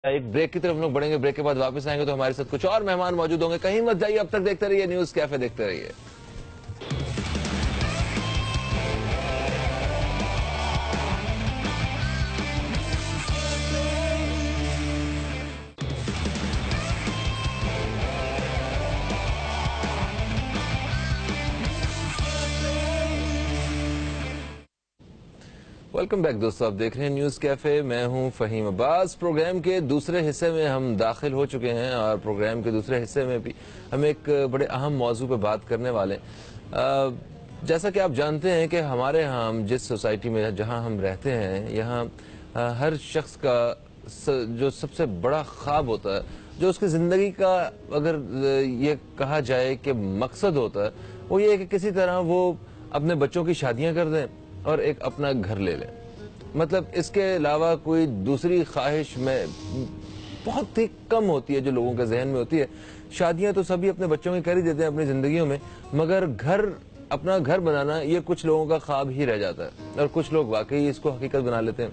ایک بریک کی طرف ہم لوگ بڑھیں گے. بریک کے بعد واپس آئیں گے تو ہمارے ساتھ کچھ اور مہمان موجود ہوں گے. کہیں مت جائیے, اب تک دیکھتے رہیے نیوز کیفے, دیکھتے رہیے. ویلکم بیک دوستو, آپ دیکھ رہے ہیں نیوز کیفے. میں ہوں فہیم عباس. پروگرام کے دوسرے حصے میں ہم داخل ہو چکے ہیں اور پروگرام کے دوسرے حصے میں بھی ہم ایک بڑے اہم موضوع پہ بات کرنے والے ہیں. جیسا کہ آپ جانتے ہیں کہ ہمارے ہاں, ہم جس سوسائٹی میں جہاں ہم رہتے ہیں, یہاں ہر شخص کا جو سب سے بڑا خواب ہوتا ہے, جو اس کی زندگی کا اگر یہ کہا جائے کہ مقصد ہوتا ہے, وہ یہ ہے کہ کسی طرح وہ اپنے بچوں کی شادیاں کر دیں اور ایک اپنا گھر لے لیں. مطلب اس کے علاوہ کوئی دوسری خواہش میں بہت ہی کم ہوتی ہے جو لوگوں کے ذہن میں ہوتی ہے. شادیاں تو سبھی اپنے بچوں کی کر ہی دیتے ہیں اپنی زندگیوں میں, مگر اپنا گھر بنانا یہ کچھ لوگوں کا خواب ہی رہ جاتا ہے, اور کچھ لوگ واقعی اس کو حقیقت بنا لیتے ہیں.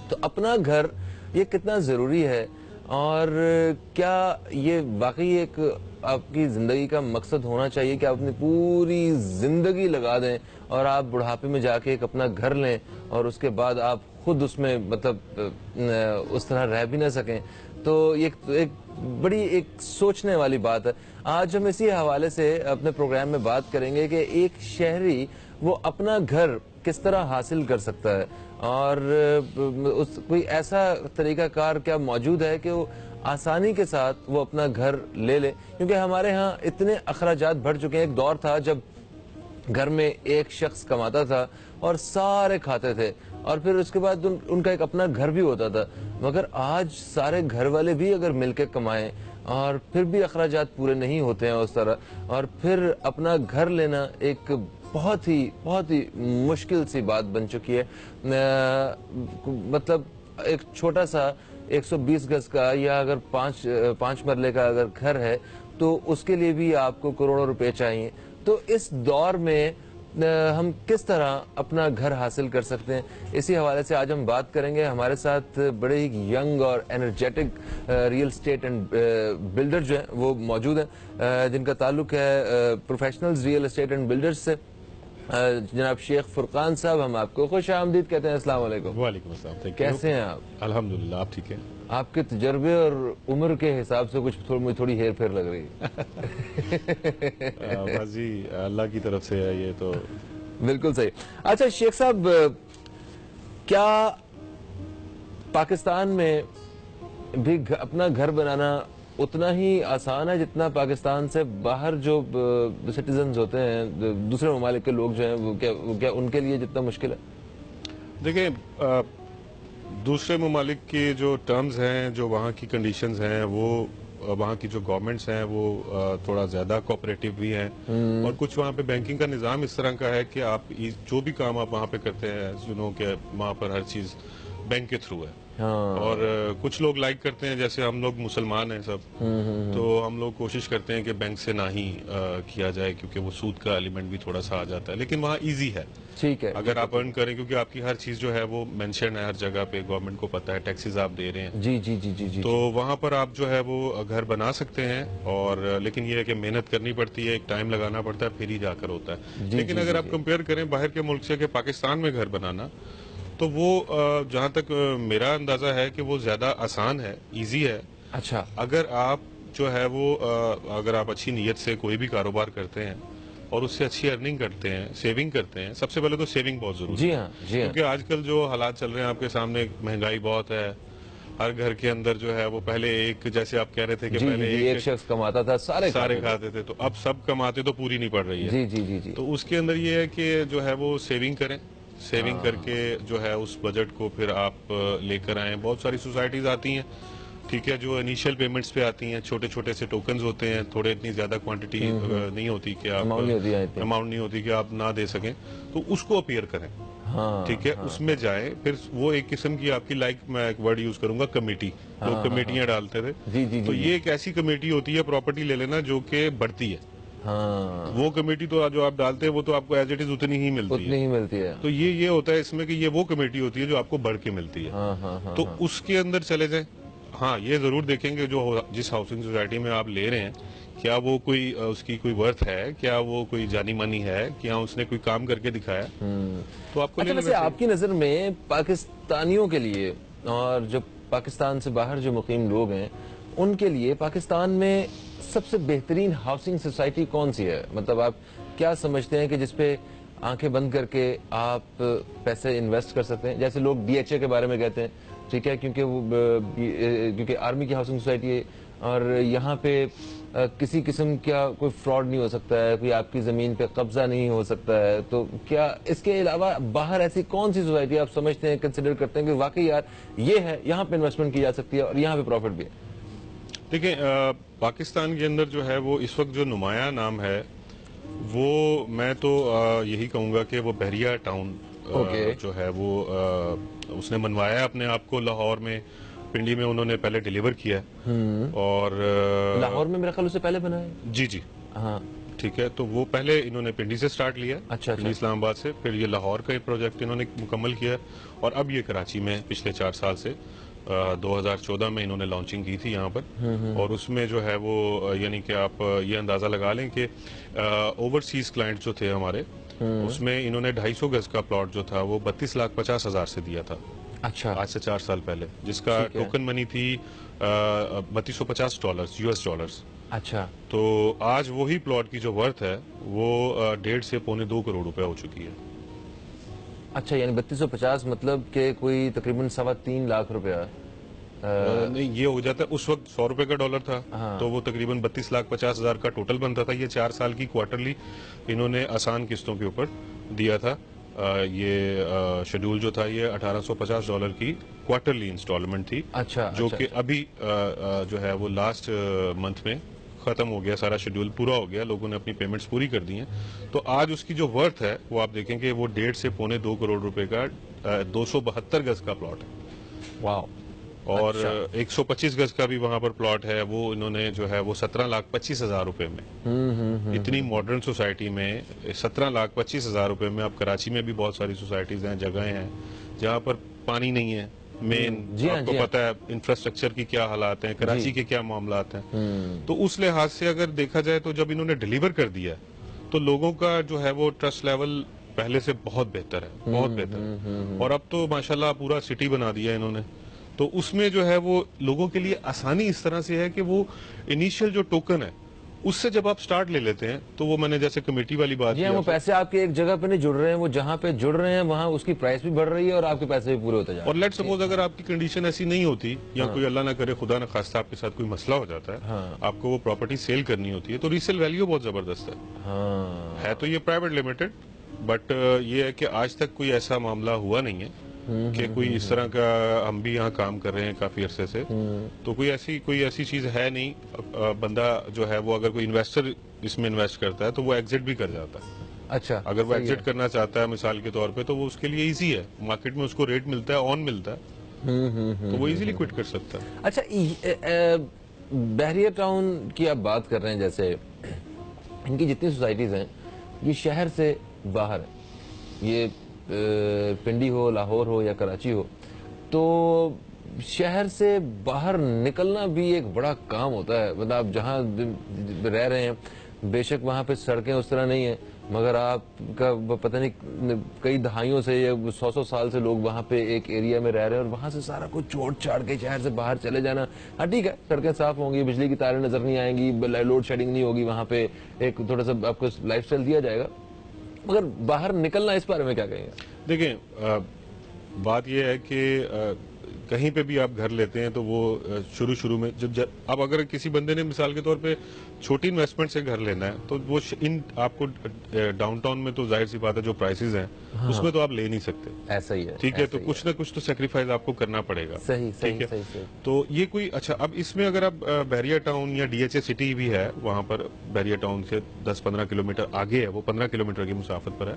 تو اپنا گھر یہ کتنا ضروری ہے, اور کیا یہ واقعی ایک آپ کی زندگی کا مقصد ہونا چاہیے کہ آپ اپنی پوری زندگی لگا دیں اور آپ بڑھاپے میں جا کے ایک اپنا گھر لیں اور اس کے بعد آپ خود اس میں مطلب اس طرح رہ بھی نہ سکیں. تو یہ ایک بڑی سوچنے والی بات ہے. آج ہم اسی حوالے سے اپنے پروگرام میں بات کریں گے کہ ایک شہری وہ اپنا گھر کس طرح حاصل کر سکتا ہے, اور کوئی ایسا طریقہ کار کیا موجود ہے کہ وہ آسانی کے ساتھ وہ اپنا گھر لے لے. کیونکہ ہمارے ہاں اتنے اخراجات بڑھ چکے ہیں. ایک دور تھا جب گھر میں ایک شخص کماتا تھا اور سارے کھاتے تھے, اور پھر اس کے بعد ان کا ایک اپنا گھر بھی ہوتا تھا. مگر آج سارے گھر والے بھی اگر مل کے کمائیں اور پھر بھی اخراجات پورے نہیں ہوتے ہیں اس طرح, اور پھر اپنا گھر لینا ایک بہت ہی مشکل سی بات بن چکی ہے. مطلب ایک چھوٹا سا 120 گز کا یا اگر 5 مرلے کا اگر گھر ہے تو اس کے لیے بھی آپ کو کروڑوں روپے چاہیے. تو اس دور میں ہم کس طرح اپنا گھر حاصل کر سکتے ہیں, اسی حوالے سے آج ہم بات کریں گے. ہمارے ساتھ بڑے ہی ینگ اور energetic real estate and builder جو ہیں وہ موجود ہیں, جن کا تعلق ہے professionals real estate and builders سے. جناب شیخ فرقان صاحب, ہم آپ کو خوش آمدید کہتے ہیں. السلام علیکم. وعلیکم السلام. کیسے ہیں آپ؟ الحمدللہ, آپ ٹھیک ہیں؟ آپ کے تجربے اور عمر کے حساب سے کچھ مجھے تھوڑی ہیر پھیر لگ رہی ہے. بس جی, اللہ کی طرف سے ہے یہ تو. بالکل صحیح. اچھا شیخ صاحب, کیا پاکستان میں بھی اپنا گھر بنانا اتنا ہی آسان ہے جتنا پاکستان سے باہر جو سٹیزنز ہوتے ہیں, دوسرے ممالک کے لوگ جو ہیں, وہ کیا ان کے لیے جتنا مشکل ہے؟ دیکھیں, دوسرے ممالک کے جو ٹرمز ہیں, جو وہاں کی کنڈیشنز ہیں, وہ وہاں کی جو گورنمنٹس ہیں وہ تھوڑا زیادہ کوآپریٹو بھی ہیں, اور کچھ وہاں پہ بینکنگ کا نظام اس طرح کا ہے کہ آپ جو بھی کام آپ وہاں پہ کرتے ہیں, کہ وہاں پر ہر چیز بینک کے تھرو ہے. اور کچھ لوگ لائک کرتے ہیں, جیسے ہم لوگ مسلمان ہیں سب, تو ہم لوگ کوشش کرتے ہیں کہ بینک سے نہ ہی کیا جائے, کیونکہ وہ سود کا ایلیمنٹ بھی تھوڑا سا آ جاتا ہے. لیکن وہاں ایزی ہے, ٹھیک ہے, اگر آپ ارن کریں, کیونکہ آپ کی ہر چیز جو ہے وہ مینشن ہے ہر جگہ پہ, گورنمنٹ کو پتا ہے, ٹیکسز آپ دے رہے ہیں. جی جی جی جی جی. تو وہاں پر آپ جو ہے وہ گھر بنا سکتے ہیں, اور لیکن یہ ہے کہ محنت کرنی پڑتی ہے, ایک ٹائم لگانا پڑتا ہے, پھر ہی جا کر ہوتا ہے. لیکن اگر آپ کمپیئر کریں باہر کے ملک سے کہ پاکستان میں گھر بنانا, تو وہ جہاں تک میرا اندازہ ہے کہ وہ زیادہ آسان ہے, ایزی ہے. اچھا, اگر آپ جو ہے وہ اگر آپ اچھی نیت سے کوئی بھی کاروبار کرتے ہیں اور اس سے اچھی ارننگ کرتے ہیں, سیونگ کرتے ہیں. سب سے پہلے تو سیونگ بہت ضروری ہے. جی ہاں, جی ہاں. کیونکہ آج کل جو حالات چل رہے ہیں آپ کے سامنے, مہنگائی بہت ہے, ہر گھر کے اندر جو ہے وہ پہلے ایک, جیسے آپ کہہ رہے تھے کہ پہلے ایک شخص کماتا تھا, سارے کھاتے تھے, تو اب سب کماتے تو پوری نہیں پڑ رہی ہے. جی جی جی جی. تو اس کے اندر یہ ہے کہ جو ہے وہ سیونگ کریں, سیونگ کر کے جو ہے اس بجٹ کو پھر آپ لے کر آئیں. بہت ساری سوسائٹیز آتی ہیں, ٹھیک ہے, جو انیشیل پیمنٹس پہ آتی ہیں, چھوٹے چھوٹے سے ٹوکنز ہوتے ہیں, تھوڑے اتنی زیادہ کوانٹٹی نہیں ہوتی کہ آپ اماؤنٹ نہیں ہوتی کہ آپ نہ دے سکیں, تو اس کو اپیئر کریں. ٹھیک ہے, اس میں جائیں. پھر وہ ایک قسم کی آپ کی, لائک میں ایک ورڈ یوز کروں گا, کمیٹی. لوگ کمیٹیاں ڈالتے تھے, تو یہ ایک ایسی کمیٹی ہوتی ہے, پراپرٹی لے لینا, جو کہ بڑھتی ہے. وہ کمیٹی تو جو آپ ڈالتے ہیں وہ تو آپ کو ایز اٹ از اتنی ہی ملتی ہے. تو یہ ہوتا ہے اس میں کہ یہ وہ کمیٹی ہوتی ہے جو آپ کو بڑھ کے ملتی ہے. تو اس کے اندر چلے جائیں. ہاں یہ ضرور دیکھیں گے جو جس ہاؤسنگ سوسائٹی میں آپ لے رہے ہیں کیا وہ کوئی اس کی کوئی ورتھ ہے, کیا وہ کوئی جانی مانی ہے, کیا اس نے کوئی کام کر کے دکھایا, تو آپ کو اچھا ویسے آپ کی نظر میں پاکستانیوں کے لیے اور جو پاکستان سے باہر جو مقیم لوگ ہیں ان کے لیے پاکستان میں سب سے بہترین ہاؤسنگ سوسائٹی کون سی ہے؟ مطلب آپ کیا سمجھتے ہیں کہ جس پہ آنکھیں بند کر کے آپ پیسے انویسٹ کر سکتے ہیں؟ جیسے لوگ ڈی ایچ اے کے بارے میں کہتے ہیں, ٹھیک ہے, کیونکہ آرمی کی ہاؤسنگ سوسائٹی ہے اور یہاں پہ کسی قسم کا کوئی فراڈ نہیں ہو سکتا ہے, کوئی آپ کی زمین پہ قبضہ نہیں ہو سکتا ہے. تو کیا اس کے علاوہ باہر ایسی کون سی سوسائٹی آپ سمجھتے ہیں, کنسیڈر کرتے ہیں کہ واقعی یار یہ ہے, یہاں پہ انویسٹمنٹ کی جا سکتی ہے اور یہاں پہ پروفٹ بھی ہے؟ دیکھیں پاکستان کے اندر جو ہے وہ اس وقت جو نمایاں نام ہے وہ میں تو یہی کہوں گا کہ وہ بحریہ ٹاؤن جو ہے وہ اس نے منوایا اپنے آپ کو لاہور میں, پنڈی میں انہوں نے پہلے ڈیلیور کیا اور لاہور میں میرا خیال اس سے پہلے بنا ہے. جی ہاں ٹھیک ہے, تو وہ پہلے انہوں نے پنڈی سے سٹارٹ لیا, پنڈی اسلام آباد سے, پھر یہ لاہور کا پروجیکٹ انہوں نے مکمل کیا اور اب یہ کراچی میں پچھلے 4 سال سے 2014 میں انہوں نے لانچنگ کی تھی یہاں پر, اور اس میں جو ہے وہ یعنی کہ آپ یہ اندازہ لگا لیں کہ اوورسیز کلائنٹ جو تھے ہمارے اس میں انہوں نے 250 گز کا پلاٹ جو تھا وہ 32,50,000 سے دیا تھا. اچھا, آج سے 4 سال پہلے, جس کا ٹوکن منی تھی $3250 US ڈالرز. اچھا, تو آج وہی پلاٹ کی جو ورتھ ہے وہ 1.5 سے 2.25 کروڑ روپے ہو چکی ہے. اچھا, یعنی 3250 مطلب کہ کوئی تقریباً 3.25 لاکھ روپیہ. نہیں, یہ ہو جاتا ہے اس وقت 100 روپے کا ڈالر تھا تو وہ تقریباً 32,50,000 کا ٹوٹل بنتا تھا. یہ 4 سال کی کوارٹرلی انہوں نے آسان قسطوں کے اوپر دیا تھا. یہ شیڈول جو تھا یہ $1,850 کی کوارٹرلی انسٹالمنٹ تھی, جو کہ ابھی جو ہے وہ لاسٹ منتھ میں ختم ہو گیا, سارا شیڈول پورا ہو گیا, لوگوں نے اپنی پیمنٹس پوری کر دی ہیں. تو آج اس کی جو ورتھ ہے وہ آپ دیکھیں کہ وہ 1.5 سے 2.25 کروڑ روپے کا 272 گز کا پلاٹ ہے. واو. اور 125 گز کا بھی وہاں پر پلاٹ ہے, وہ انہوں نے جو ہے وہ 17,25,000 روپے میں, اتنی ماڈرن سوسائٹی میں 17,25,000 روپے میں. اب کراچی میں بھی بہت ساری سوسائٹیز ہیں, جگہیں ہیں جہاں پر پانی نہیں ہے مین, آپ کو پتا ہے انفراسٹرکچر کی کیا حالات ہیں, کراچی کے کیا معاملات ہیں. تو اس لحاظ سے اگر دیکھا جائے تو جب انہوں نے ڈیلیور کر دیا تو لوگوں کا جو ہے وہ ٹرسٹ لیول پہلے سے بہت بہتر ہے, بہت بہتر ہے. اور اب تو ماشاءاللہ پورا سٹی بنا دیا انہوں نے, تو اس میں جو ہے وہ لوگوں کے لیے آسانی اس طرح سے ہے کہ وہ انیشیل جو ٹوکن ہے اس سے جب آپ سٹارٹ لے لیتے ہیں تو وہ میں نے جیسے کمیٹی والی بات کی, وہ پیسے آپ کے ایک جگہ پہ نہیں جڑ رہے ہیں, وہ جہاں پہ جڑ رہے ہیں وہاں اس کی پرائس بھی بڑھ رہی ہے اور آپ کے پیسے بھی پورے ہوتے جا رہے ہیں. اور لیٹ سپوز اگر آپ کی کنڈیشن ایسی نہیں ہوتی یا کوئی اللہ نہ کرے خدا نہ خواستہ آپ کے ساتھ کوئی مسئلہ ہو جاتا ہے, آپ کو وہ پراپرٹی سیل کرنی ہوتی ہے, تو ریسیل ویلیو بہت زبردست ہے. تو یہ پرائیویٹ لمیٹڈ, بٹ یہ ہے کہ آج تک کوئی ایسا معاملہ ہوا نہیں ہے کہ کوئی اس طرح کا, ہم بھی یہاں کام کر رہے ہیں کافی عرصے سے, تو کوئی ایسی چیز ہے نہیں. بندہ جو ہے وہ اگر کوئی انویسٹر اس میں انویسٹ کرتا ہے تو وہ ایگزٹ بھی کر جاتا ہے. اچھا, اگر وہ ایگزٹ کرنا چاہتا ہے مثال کے طور پہ تو وہ اس کے لیے ایزی ہے, مارکیٹ میں اس کو ریٹ ملتا ہے, آن ملتا ہے, تو وہ ایزیلی کوئٹ کر سکتا ہے. اچھا, بحریہ ٹاؤن کی آپ بات کر رہے ہیں, جیسے ان کی جتنی سوسائٹیز ہیں یہ شہر سے باہر ہیں, یہ پنڈی ہو, لاہور ہو یا کراچی ہو, تو شہر سے باہر نکلنا بھی ایک بڑا کام ہوتا ہے. مطلب آپ جہاں رہ رہے ہیں بے شک وہاں پہ سڑکیں اس طرح نہیں ہیں, مگر آپ کا پتہ نہیں کئی دہائیوں سے یا 100 سال سے لوگ وہاں پہ ایک ایریا میں رہ رہے ہیں, اور وہاں سے سارا کچھ چھوڑ چھاڑ کے شہر سے باہر چلے جانا. ہاں ٹھیک ہے, سڑکیں صاف ہوں گی, بجلی کی تاریں نظر نہیں آئیں گی, لوڈ شیڈنگ نہیں ہوگی, وہاں پہ ایک تھوڑا سا آپ کو لائف اسٹائل دیا جائے گا, مگر باہر نکلنا اس بارے میں کیا کہیں گے؟ دیکھیں بات یہ ہے کہ کہیں پہ بھی آپ گھر لیتے ہیں تو وہ شروع میں اب اگر کسی بندے نے مثال کے طور پہ چھوٹی انویسٹمنٹ سے گھر لینا ہے تو وہ آپ کو ڈاؤن ٹاؤن میں تو ظاہر سی بات ہے جو پرائسز ہیں اس میں تو آپ لے نہیں سکتے. ایسا ہی ہے, ٹھیک ہے, تو کچھ نہ کچھ تو سیکریفائز آپ کو کرنا پڑے گا. صحیح. تو یہ کوئی اچھا, اب اس میں اگر آپ بحریہ ٹاؤن یا ڈی ایچ اے سٹی بھی ہے وہاں پر, بحریہ ٹاؤن سے 10-15 کلومیٹر آگے ہے, وہ 15 کلومیٹر کی مسافت پر ہے.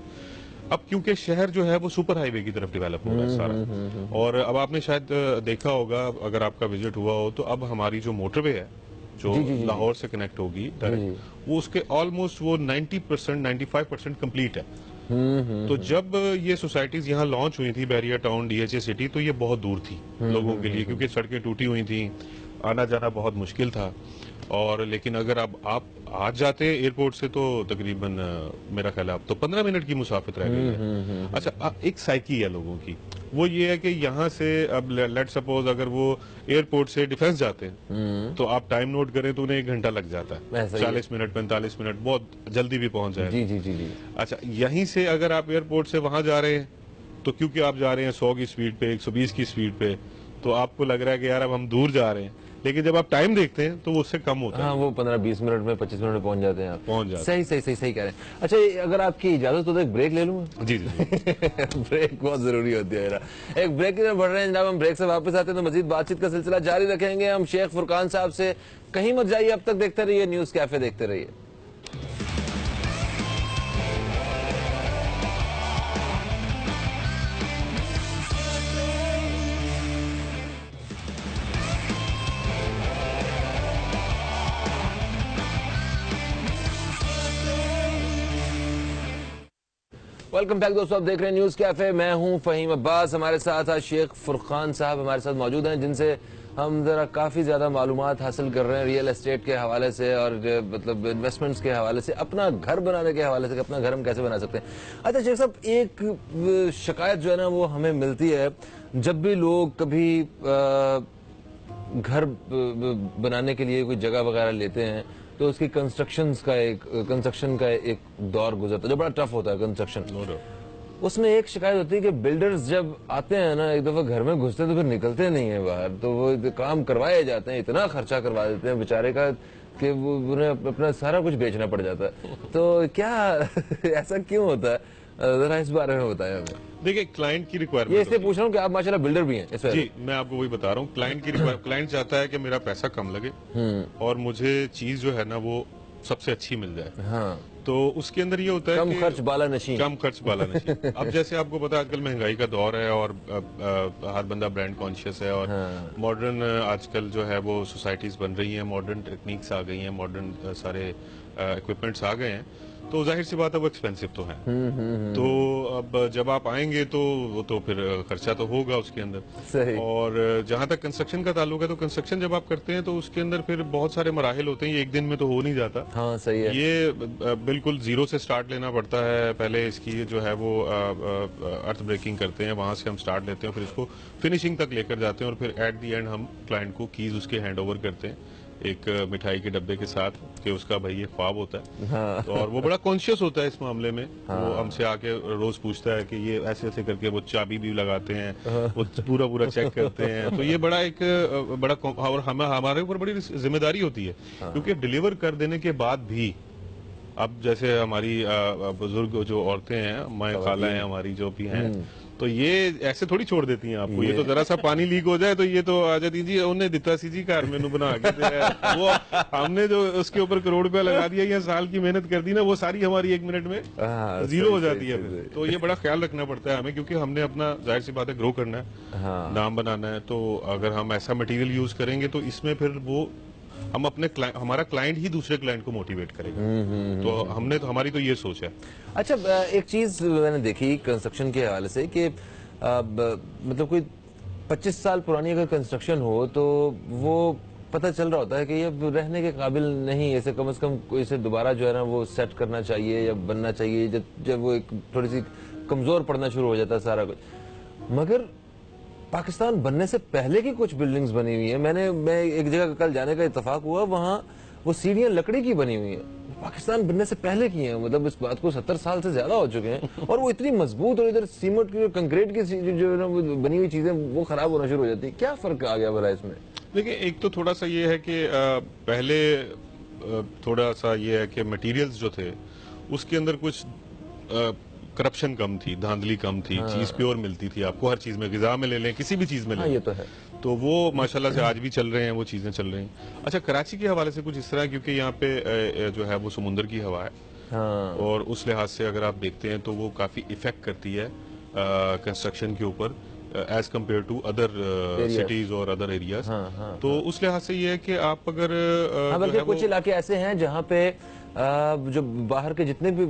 اب کیونکہ شہر جو ہے وہ سپر ہائی وے کی طرف ڈیولپ ہو رہا ہے سارا, اور اب آپ نے شاید دیکھا ہوگا اگر آپ کا وزٹ ہوا ہو تو اب ہماری جو موٹر وے ہے جو لاہور سے کنیکٹ ہوگی وہ اس کے آلموسٹ وہ 90% 95% کمپلیٹ ہے. تو جب یہ سوسائٹیز یہاں لانچ ہوئی تھی بحریہ ٹاؤن DHA سٹی تو یہ بہت دور تھی لوگوں کے لیے کیونکہ سڑکیں ٹوٹی ہوئی تھیں آنا جانا بہت مشکل تھا اور لیکن اگر اب آپ آج جاتے ہیں ایئرپورٹ سے تو تقریباً میرا خیال ہے اب تو 15 منٹ کی مسافت رہ گئی ہے. اچھا ایک سائیکی ہے لوگوں کی وہ یہ ہے کہ یہاں سے اب لیٹ سپوز اگر وہ ایئرپورٹ سے ڈیفنس جاتے ہیں تو آپ ٹائم نوٹ کریں تو انہیں 1 گھنٹہ لگ جاتا ہے 40 منٹ 45 منٹ بہت جلدی بھی پہنچ جائے. جی. اچھا یہیں سے اگر آپ ایئرپورٹ سے وہاں جا رہے ہیں تو کیونکہ آپ جا رہے ہیں 100 کی سپیڈ پہ 120 کی سپیڈ پہ تو آپ کو لگ رہا ہے کہ یار اب ہم دور جا رہے ہیں لیکن جب آپ ٹائم دیکھتے ہیں تو وہ اس سے کم ہوتا ہے. ہاں وہ 15-20 منٹ میں 25 منٹ میں پہنچ جاتے ہیں آپ. پہنچ جاتے ہیں. صحیح کہہ رہے ہیں. اچھا اگر آپ کی اجازت ہو تو ایک بریک لے لوں. جی بریک بہت ضروری ہوتی ہے. ایک بریک کی طرف بڑھ رہے ہیں جناب. ہم بریک سے واپس آتے ہیں تو مزید بات چیت کا سلسلہ جاری رکھیں گے. ہم شیخ فرقان صاحب سے کہیں مت جائیے, اب تک دیکھتے رہیے نیوز کیفے, دیکھتے رہیے. ویلکم بیک دوستو, آپ دیکھ رہے ہیں نیوز کیفے. میں ہوں فہیم عباس. ہمارے ساتھ آج شیخ فرقان صاحب ہمارے ساتھ موجود ہیں جن سے ہم ذرا کافی زیادہ معلومات حاصل کر رہے ہیں ریئل اسٹیٹ کے حوالے سے اور مطلب انویسٹمنٹس کے حوالے سے, اپنا گھر بنانے کے حوالے سے کہ اپنا گھر ہم کیسے بنا سکتے ہیں. اچھا شیخ صاحب, ایک شکایت جو ہے نا وہ ہمیں ملتی ہے جب بھی لوگ کبھی گھر بنانے کے لیے کوئی جگہ وغیرہ لیتے ہیں تو اس کی کنسٹرکشن کا ایک دور گزرتا ہے جو بڑا ٹف ہوتا ہے کنسٹرکشن. اس میں ایک شکایت ہوتی ہے کہ بلڈرز جب آتے ہیں نا ایک دفعہ گھر میں گھستے تو پھر نکلتے نہیں ہیں باہر, تو وہ کام کروائے جاتے ہیں, اتنا خرچہ کروا دیتے ہیں بیچارے کا کہ وہ انہیں اپنا سارا کچھ بیچنا پڑ جاتا ہے. تو کیا ایسا کیوں ہوتا ہے, ذرا اس بارے میں بتائیں ہمیں. دیکھیں کلائنٹ کی یہ ریکوائرمنٹ اس لیے پوچھ رہا ہوں کہ آپ ماشاءاللہ بلڈر بھی ہیں. جی میں آپ کو وہی بتا رہا ہوں. کلائنٹ کی کلائنٹ چاہتا ہے کہ میرا پیسہ کم لگے اور مجھے چیز جو ہے نا وہ سب سے اچھی مل جائے. ہاں تو اس کے اندر یہ ہوتا ہے کم کہ خرچ بالا نشین. کم خرچ بالا نشین. اب جیسے آپ کو پتا آج کل مہنگائی کا دور ہے اور ہر بندہ برانڈ کانشیس ہے اور ماڈرن آج کل جو ہے وہ سوسائٹیز بن رہی ہیں, ماڈرن ٹیکنیکس آ گئی ہیں, ماڈرن سارے اکوپمنٹس آ گئے ہیں, تو ظاہر سی بات ہے وہ ایکسپینسو تو ہیں. تو اب جب آپ آئیں گے تو وہ تو پھر خرچہ تو ہوگا اس کے اندر. صحیح. اور جہاں تک کنسٹرکشن کا تعلق ہے تو کنسٹرکشن جب آپ کرتے ہیں تو اس کے اندر پھر بہت سارے مراحل ہوتے ہیں, یہ ایک دن میں تو ہو نہیں جاتا. ہاں صحیح ہے. یہ بالکل زیرو سے سٹارٹ لینا پڑتا ہے. پہلے اس کی جو ہے وہ ارتھ بریکنگ کرتے ہیں, وہاں سے ہم سٹارٹ لیتے ہیں, پھر اس کو فنیشنگ تک لے کر جاتے ہیں اور پھر ایٹ دی اینڈ ہم کلائنٹ کو کیز اس کے ہینڈ اوور کرتے ہیں ایک مٹھائی کے ڈبے کے ساتھ کہ اس کا بھائی یہ خواب ہوتا ہے. اور وہ بڑا کانشیس ہوتا ہے اس معاملے میں. وہ ہم سے آ کے روز پوچھتا ہے کہ یہ ایسے ایسے کر کے وہ چابی بھی لگاتے ہیں, وہ پورا چیک کرتے ہیں. تو یہ بڑا ایک بڑا اور ہمارے اوپر بڑی ذمہ داری ہوتی ہے کیونکہ ڈیلیور کر دینے کے بعد بھی اب جیسے ہماری بزرگ جو عورتیں ہیں, مائیں خالہ ہیں ہماری جو بھی ہیں, تو یہ ایسے تھوڑی چھوڑ دیتی ہیں آپ کو. یہ تو ذرا سا پانی لیک ہو جائے تو یہ تو آ جاتی جی انہیں دیتا سی جی گھر مینو بنا کے دے. وہ ہم نے جو اس کے اوپر کروڑ روپیہ لگا دیا یا سال کی محنت کر دی نا, وہ ساری ہماری 1 منٹ میں زیرو ہو جاتی ہے. تو یہ بڑا خیال رکھنا پڑتا ہے ہمیں کیونکہ ہم نے اپنا ظاہر سی بات ہے گرو کرنا ہے, نام بنانا ہے. تو اگر ہم ایسا مٹیریل یوز کریں گے تو اس میں پھر وہ ہم اپنے ہمارا کلائنٹ ہی دوسرے کلائنٹ کو موٹیویٹ کرے گا. تو ہم نے تو ہماری تو یہ سوچ ہے. اچھا ایک چیز میں نے دیکھی کنسٹرکشن کے حوالے سے کہ مطلب کوئی 25 سال پرانی اگر کنسٹرکشن ہو تو وہ پتہ چل رہا ہوتا ہے کہ یہ رہنے کے قابل نہیں, اسے کم از کم اسے دوبارہ جو ہے نا وہ سیٹ کرنا چاہیے یا بننا چاہیے جب وہ ایک تھوڑی سی کمزور پڑنا شروع ہو جاتا ہے سارا کچھ. مگر پاکستان بننے سے پہلے کی کچھ بلڈنگز بنی ہوئی ہیں. میں ایک جگہ کل جانے کا اتفاق ہوا, وہاں وہ سیڑھیاں لکڑی کی بنی ہوئی ہیں, پاکستان بننے سے پہلے کی ہیں. مطلب اس بات کو 70 سال سے زیادہ ہو چکے ہیں اور وہ اتنی مضبوط, اور ادھر سیمنٹ کی کنکریٹ کی جو بنی ہوئی چیزیں وہ خراب ہونا شروع ہو جاتی ہیں. کیا فرق آ گیا بھلا اس میں؟ دیکھیں ایک تو تھوڑا سا یہ ہے کہ پہلے تھوڑا سا یہ ہے کہ مٹیریلز جو تھے اس کے اندر کچھ کرپشن کم تھی, دھاندلی کم تھی, چیز پیور ملتی تھی آپ کو ہر چیز میں, غذا میں لے لیں کسی بھی چیز میں لے لیں. یہ تو ہے. تو وہ ماشاءاللہ سے آج بھی چل رہے ہیں, وہ چیزیں چل رہی ہیں. اچھا کراچی کے حوالے سے کچھ اس طرح کیونکہ یہاں پہ جو ہے وہ سمندر کی ہوا ہے اور اس لحاظ سے اگر آپ دیکھتے ہیں تو وہ کافی افیکٹ کرتی ہے کنسٹرکشن کے اوپر as compare to other cities اور ادر ایریاز. تو اس لحاظ سے یہ ہے کہ آپ اگر بلکہ کچھ علاقے ایسے ہیں جہاں پہ جو باہر کے جتنے بھی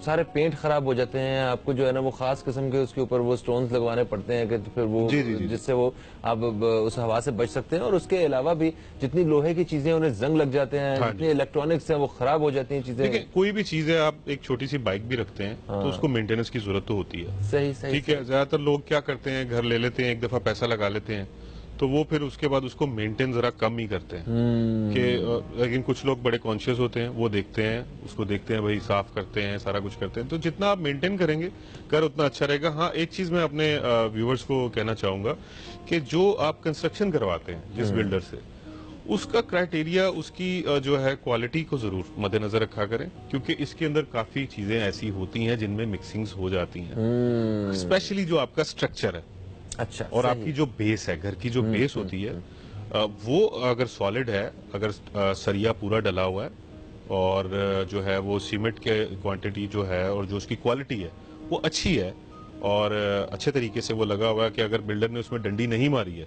سارے پینٹ خراب ہو جاتے ہیں، آپ کو جو ہے نا وہ خاص قسم کے اس کے اوپر وہ سٹونز لگوانے پڑتے ہیں کہ پھر وہ جس سے وہ آپ اس ہوا سے بچ سکتے ہیں. اور اس کے علاوہ بھی جتنی لوہے کی چیزیں انہیں زنگ لگ جاتے ہیں، جتنی الیکٹرانکس ہیں وہ خراب ہو جاتی ہیں چیزیں. دیکھیں کوئی بھی چیز ہے، آپ ایک چھوٹی سی بائک بھی رکھتے ہیں تو اس کو مینٹیننس کی ضرورت تو ہوتی ہے. صحیح صحیح ٹھیک ہے، زیادہ تر لوگ کیا کرتے ہیں، گھر لے لیتے ہیں، ایک دفعہ پیسہ لگا لیتے ہیں تو وہ پھر اس کے بعد اس کو مینٹین ذرا کم ہی کرتے ہیں کہ لیکن کچھ لوگ بڑے کانشیس ہوتے ہیں، وہ دیکھتے ہیں، اس کو دیکھتے ہیں، بھائی صاف کرتے ہیں، سارا کچھ کرتے ہیں. تو جتنا آپ مینٹین کریں گے گھر اتنا اچھا رہے گا. ہاں ایک چیز میں اپنے ویورز کو کہنا چاہوں گا کہ جو آپ کنسٹرکشن کرواتے ہیں جس بلڈر سے، اس کا کرائٹیریا، اس کی جو ہے کوالٹی کو ضرور مد نظر رکھا کریں، کیونکہ اس کے اندر کافی چیزیں ایسی ہوتی ہیں جن میں مکسنگز ہو جاتی ہیں، اسپیشلی جو آپ کا سٹرکچر ہے اچھا اور آپ کی جو بیس ہے، گھر کی جو بیس ہوتی ہے، وہ اگر سالڈ ہے، اگر سریا پورا ڈلا ہوا ہے اور جو ہے وہ سیمنٹ کے کوانٹٹی جو ہے اور جو اس کی کوالٹی ہے وہ اچھی ہے اور اچھے طریقے سے وہ لگا ہوا ہے کہ اگر بلڈر نے اس میں ڈنڈی نہیں ماری ہے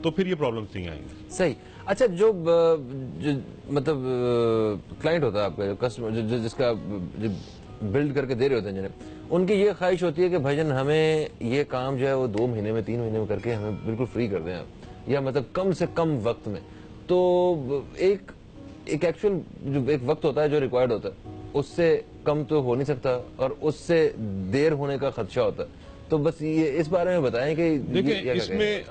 تو پھر یہ پرابلمز نہیں آئیں گی. صحیح. اچھا جو مطلب کلائنٹ ہوتا ہے آپ کا، جو کسٹمر جس کا بلڈ کر کے دے رہے ہوتے ہیں جنہیں، ان کی یہ خواہش ہوتی ہے کہ بھائی جان ہمیں یہ کام جو ہے وہ 2 مہینے میں 3 مہینے میں کر کے ہمیں بالکل فری کر دیں آپ، یا مطلب کم سے کم وقت میں. تو ایک ایکچوئل جو ایک وقت ہوتا ہے جو ریکوائرڈ ہوتا ہے اس سے کم تو ہو نہیں سکتا اور اس سے دیر ہونے کا خدشہ ہوتا ہے. تو بس یہ اس بارے میں بتائیں کہ دیکھیں اس میں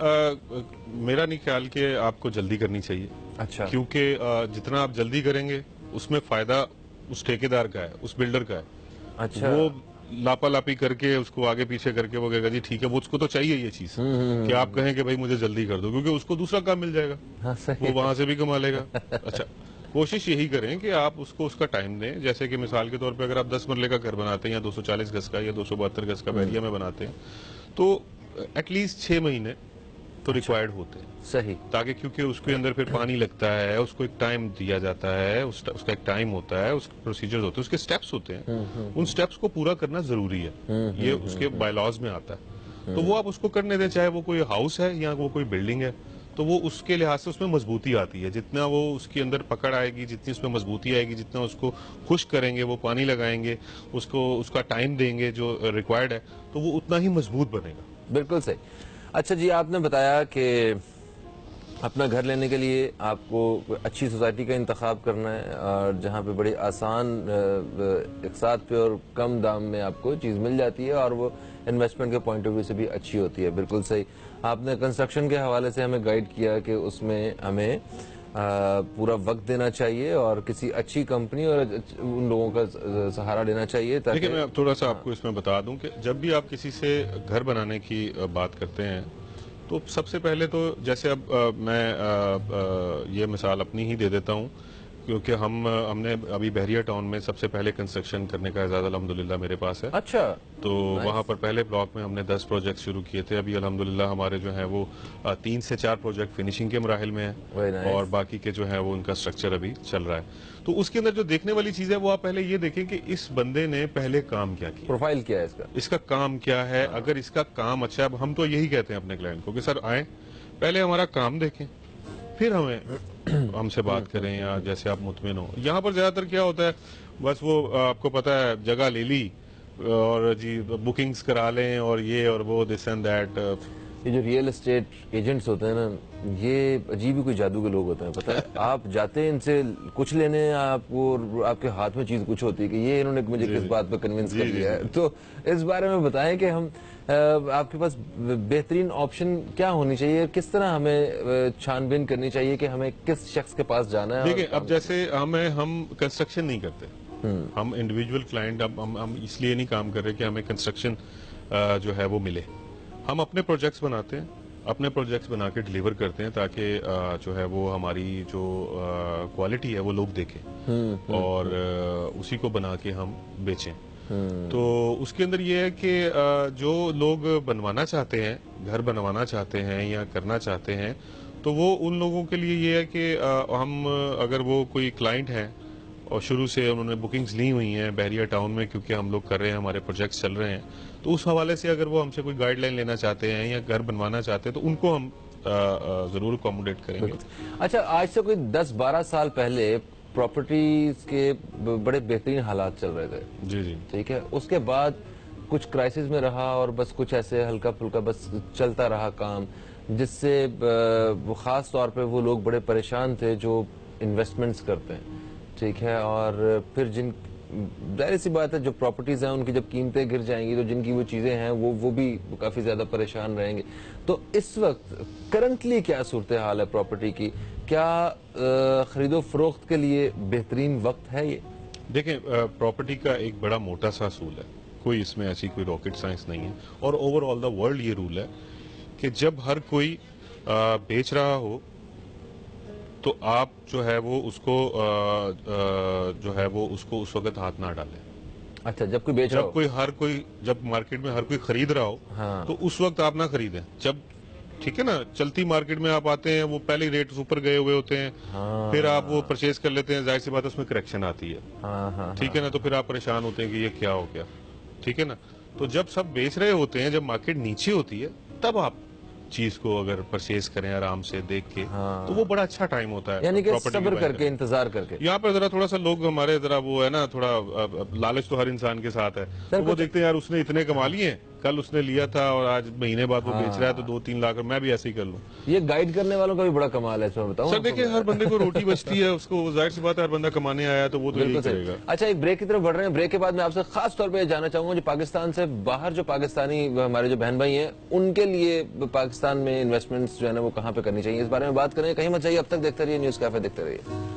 میرا نہیں خیال کہ آپ کو جلدی کرنی چاہیے. اچھا. کیونکہ جتنا آپ جلدی کریں گے اس میں فائدہ اس ٹھیکیدار کا ہے، اس بلڈر کا ہے. اچھا. وہ لاپا لاپی کر کے اس کو آگے پیچھے کر کے وہ کہے گا جی ٹھیک ہے، وہ اس کو تو چاہیے یہ چیز کہ آپ کہیں کہ بھائی مجھے جلدی کر دو، کیونکہ اس کو دوسرا کام مل جائے گا، وہ وہاں سے بھی کما لے گا. اچھا کوشش یہی کریں کہ آپ اس کو اس کا ٹائم دیں. جیسے کہ مثال کے طور پہ اگر آپ 10 مرلے کا گھر بناتے ہیں یا 240 گز کا یا 272 گز کا بیریا میں بناتے ہیں تو ایٹ لیسٹ 6 مہینے تو ریکوائرڈ ہوتے ہیں. صحیح. تاکہ کیونکہ اس کے اندر پھر پانی لگتا ہے، اس کو ایک ٹائم دیا جاتا ہے، اس کا ایک ٹائم ہوتا ہے، اس کے پروسیجرز ہوتے ہیں، اس کے سٹیپس ہوتے ہیں. ان سٹیپس کو پورا کرنا ضروری ہے، یہ اس کے بائی لاز میں آتا ہے. تو وہ آپ اس کو کرنے دیں، چاہے وہ کوئی ہاؤس ہے یا وہ کوئی بلڈنگ ہے. تو وہ اس کے لحاظ سے اس میں مضبوطی آتی ہے. جتنا وہ اس کے اندر پکڑ آئے گی، جتنی اس میں مضبوطی آئے گی، جتنا اس کو خشک کریں گے، وہ پانی لگائیں گے، اس کا ٹائم دیں گے جو ریکوائرڈ ہے، تو وہ اتنا ہی مضبوط بنے گا. بالکل صحیح. اچھا جی، آپ نے بتایا کہ اپنا گھر لینے کے لیے آپ کو اچھی سوسائٹی کا انتخاب کرنا ہے اور جہاں پہ بڑی آسان اقساط پہ اور کم دام میں آپ کو چیز مل جاتی ہے اور وہ انویسٹمنٹ کے پوائنٹ آف ویو سے بھی اچھی ہوتی ہے. بالکل صحیح. آپ نے کنسٹرکشن کے حوالے سے ہمیں گائیڈ کیا کہ اس میں ہمیں پورا وقت دینا چاہیے اور کسی اچھی کمپنی اور ان لوگوں کا سہارا لینا چاہیے. دیکھیں میں تھوڑا سا آپ کو اس میں بتا دوں کہ جب بھی آپ کسی سے گھر بنانے کی بات کرتے ہیں تو سب سے پہلے تو جیسے اب میں یہ مثال اپنی ہی دے دیتا ہوں، کیونکہ ہم نے ابھی بحریہ ٹاؤن میں سب سے پہلے کنسٹرکشن کرنے کا اعزاز الحمدللہ میرے پاس ہے. اچھا. تو وہاں پر پہلے بلاک میں ہم نے 10 پروجیکٹ شروع کیے تھے. ابھی الحمدللہ ہمارے جو ہیں وہ 3 سے 4 پروجیکٹ فنیشنگ کے مراحل میں ہیں اور باقی کے جو ہیں وہ ان کا سٹرکچر ابھی چل رہا ہے. تو اس کے اندر جو دیکھنے والی چیز ہے وہ آپ پہلے یہ دیکھیں کہ اس بندے نے پہلے کام کیا کیا، پروفائل کیا ہے اس کا کام کیا ہے. اگر اس کا کام اچھا ہے، ہم تو یہی کہتے ہیں اپنے کلائنٹ کو کہ سر آئیں پہلے ہمارا کام دیکھیں پھر ہم سے بات کریں یا جیسے آپ مطمئن ہو. یہاں پر زیادہ تر کیا ہوتا ہے، بس وہ آپ کو پتا ہے جگہ لے لی اور جی بکنگز کرا لیں اور یہ اور وہ دس اینڈ دیٹ. یہ جو ریئل اسٹیٹ ایجنٹس ہوتے ہیں نا، یہ عجیب ہی کوئی جادو کے لوگ ہوتے ہیں. پتہ ہے آپ جاتے ہیں ان سے کچھ لینے، آپ کو آپ کے ہاتھ میں چیز کچھ ہوتی ہے کہ یہ انہوں نے مجھے کس بات پہ کنونس کر دیا ہے. تو اس بارے میں بتائیں کہ ہم آپ کے پاس بہترین آپشن کیا ہونی چاہیے، کس طرح ہمیں چھان بین کرنی چاہیے کہ ہمیں کس شخص کے پاس جانا ہے. دیکھیں اب جیسے ہم کنسٹرکشن نہیں کرتے، ہم انڈیویجول کلائنٹ، ہم اس لیے نہیں کام کر رہے کہ ہمیں کنسٹرکشن جو ہے وہ ملے. ہم اپنے پروجیکٹس بناتے ہیں، اپنے پروجیکٹس بنا کے ڈیلیور کرتے ہیں تاکہ جو ہے وہ ہماری جو کوالٹی ہے وہ لوگ دیکھیں اور اسی کو بنا کے ہم بیچیں. تو اس کے اندر یہ ہے کہ جو لوگ بنوانا چاہتے ہیں، گھر بنوانا چاہتے ہیں یا کرنا چاہتے ہیں، تو وہ ان لوگوں کے لیے یہ ہے کہ ہم اگر وہ کوئی کلائنٹ ہیں اور شروع سے انہوں نے بکنگز لی ہوئی ہیں بحریہ ٹاؤن میں، کیونکہ ہم لوگ کر رہے ہیں، ہمارے پروجیکٹس چل رہے ہیں، تو اس حوالے سے اگر وہ ہم سے کوئی گائیڈ لائن لینا چاہتے ہیں یا گھر بنوانا چاہتے ہیں تو ان کو ہم ضرور اکوموڈیٹ کریں گے. اچھا آج سے کوئی 10-12 سال پہلے پراپرٹیز کے بڑے بہترین حالات چل رہے تھے. جی جی. ٹھیک ہے, اس کے بعد کچھ کرائسس میں رہا اور بس کچھ ایسے ہلکا پھلکا بس چلتا رہا کام, جس سے خاص طور پہ وہ لوگ بڑے پریشان تھے جو انویسٹمنٹس کرتے ہیں. ٹھیک ہے, اور پھر ظاہر سی بات ہے جو پراپرٹیز ہیں ان کی جب قیمتیں گر جائیں گی تو جن کی وہ چیزیں ہیں وہ بھی کافی زیادہ پریشان رہیں گے. تو اس وقت کرنٹلی کیا صورتحال ہے پراپرٹی کی؟ کیا خرید و فروخت کے لیے بہترین وقت ہے یہ؟ دیکھیں, پراپرٹی کا ایک بڑا موٹا سا اصول ہے, کوئی اس میں ایسی کوئی راکٹ سائنس نہیں ہے, اور اوور آل دا ورلڈ یہ رول ہے کہ جب ہر کوئی بیچ رہا ہو تو آپ جو ہے وہ اس کو اس وقت ہاتھ نہ ڈالیں. اچھا, جب کوئی بیچ رہا ہو, جب مارکیٹ میں ہر کوئی خرید رہا ہو تو اس وقت آپ نہ خریدیں. جب ٹھیک ہے نا, چلتی مارکیٹ میں آپ آتے ہیں, وہ پہلے ریٹ اوپر گئے ہوئے ہوتے ہیں, پھر آپ وہ پرچیز کر لیتے ہیں, ظاہر سی بات ہے اس میں کریکشن آتی ہے. ٹھیک ہے نا, تو پھر آپ پریشان ہوتے ہیں کہ یہ کیا ہو گیا. ٹھیک ہے نا, تو جب سب بیچ رہے ہوتے ہیں, جب مارکیٹ نیچے ہوتی ہے, تب آپ چیز کو اگر پرچیز کریں آرام سے دیکھ کے, تو وہ بڑا اچھا ٹائم ہوتا ہے. یعنی کہ صبر کر کے, انتظار کر کے. یہاں پر ذرا تھوڑا سا لوگ ہمارے ذرا وہ ہے نا, تھوڑا لالچ تو ہر انسان کے ساتھ ہے, تو وہ دیکھتے ہیں یار اس نے اتنے کما لیے ہیں, کل اس نے لیا تھا اور آج مہینے بعد وہ بیچ رہا ہے, تو 2-3 لاکھ میں بھی ایسے ہی کر لوں. یہ گائیڈ کرنے والوں کا بھی بڑا کمال ہے, اس میں بتاؤں سر. دیکھیں, ہر بندے کو روٹی بچتی ہے, اس کو ظاہر سی بات ہے, ہر بندہ کمانے آیا ہے تو وہ تو یہی کرے گا. اچھا, ایک بریک کی طرف بڑھ رہے ہیں. بریک کے بعد میں آپ سے خاص طور پہ جاننا چاہوں گا جو پاکستان سے باہر جو پاکستانی ہمارے جو بہن بھائی ہیں, ان کے لیے پاکستان میں انویسٹمنٹس جو ہے نا وہ کہاں پہ کرنی چاہیے, اس بارے میں بات کریں. کہیں مت جائیے, اب تک دیکھتے رہیے نیوز کیفے, دیکھتے رہیے.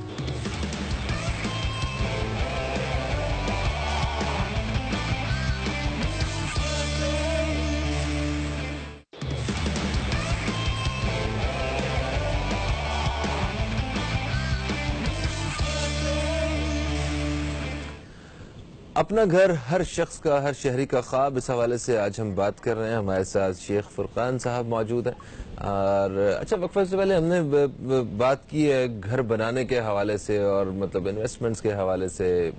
اپنا گھر ہر شخص کا, ہر شہری کا خواب, اس حوالے سے آج ہم بات کر رہے ہیں. ہمارے ساتھ شیخ فرقان صاحب موجود ہیں. اور اچھا, وقفے سے پہلے ہم نے بات کی ہے گھر بنانے کے حوالے سے اور مطلب انویسٹمنٹس کے حوالے سے.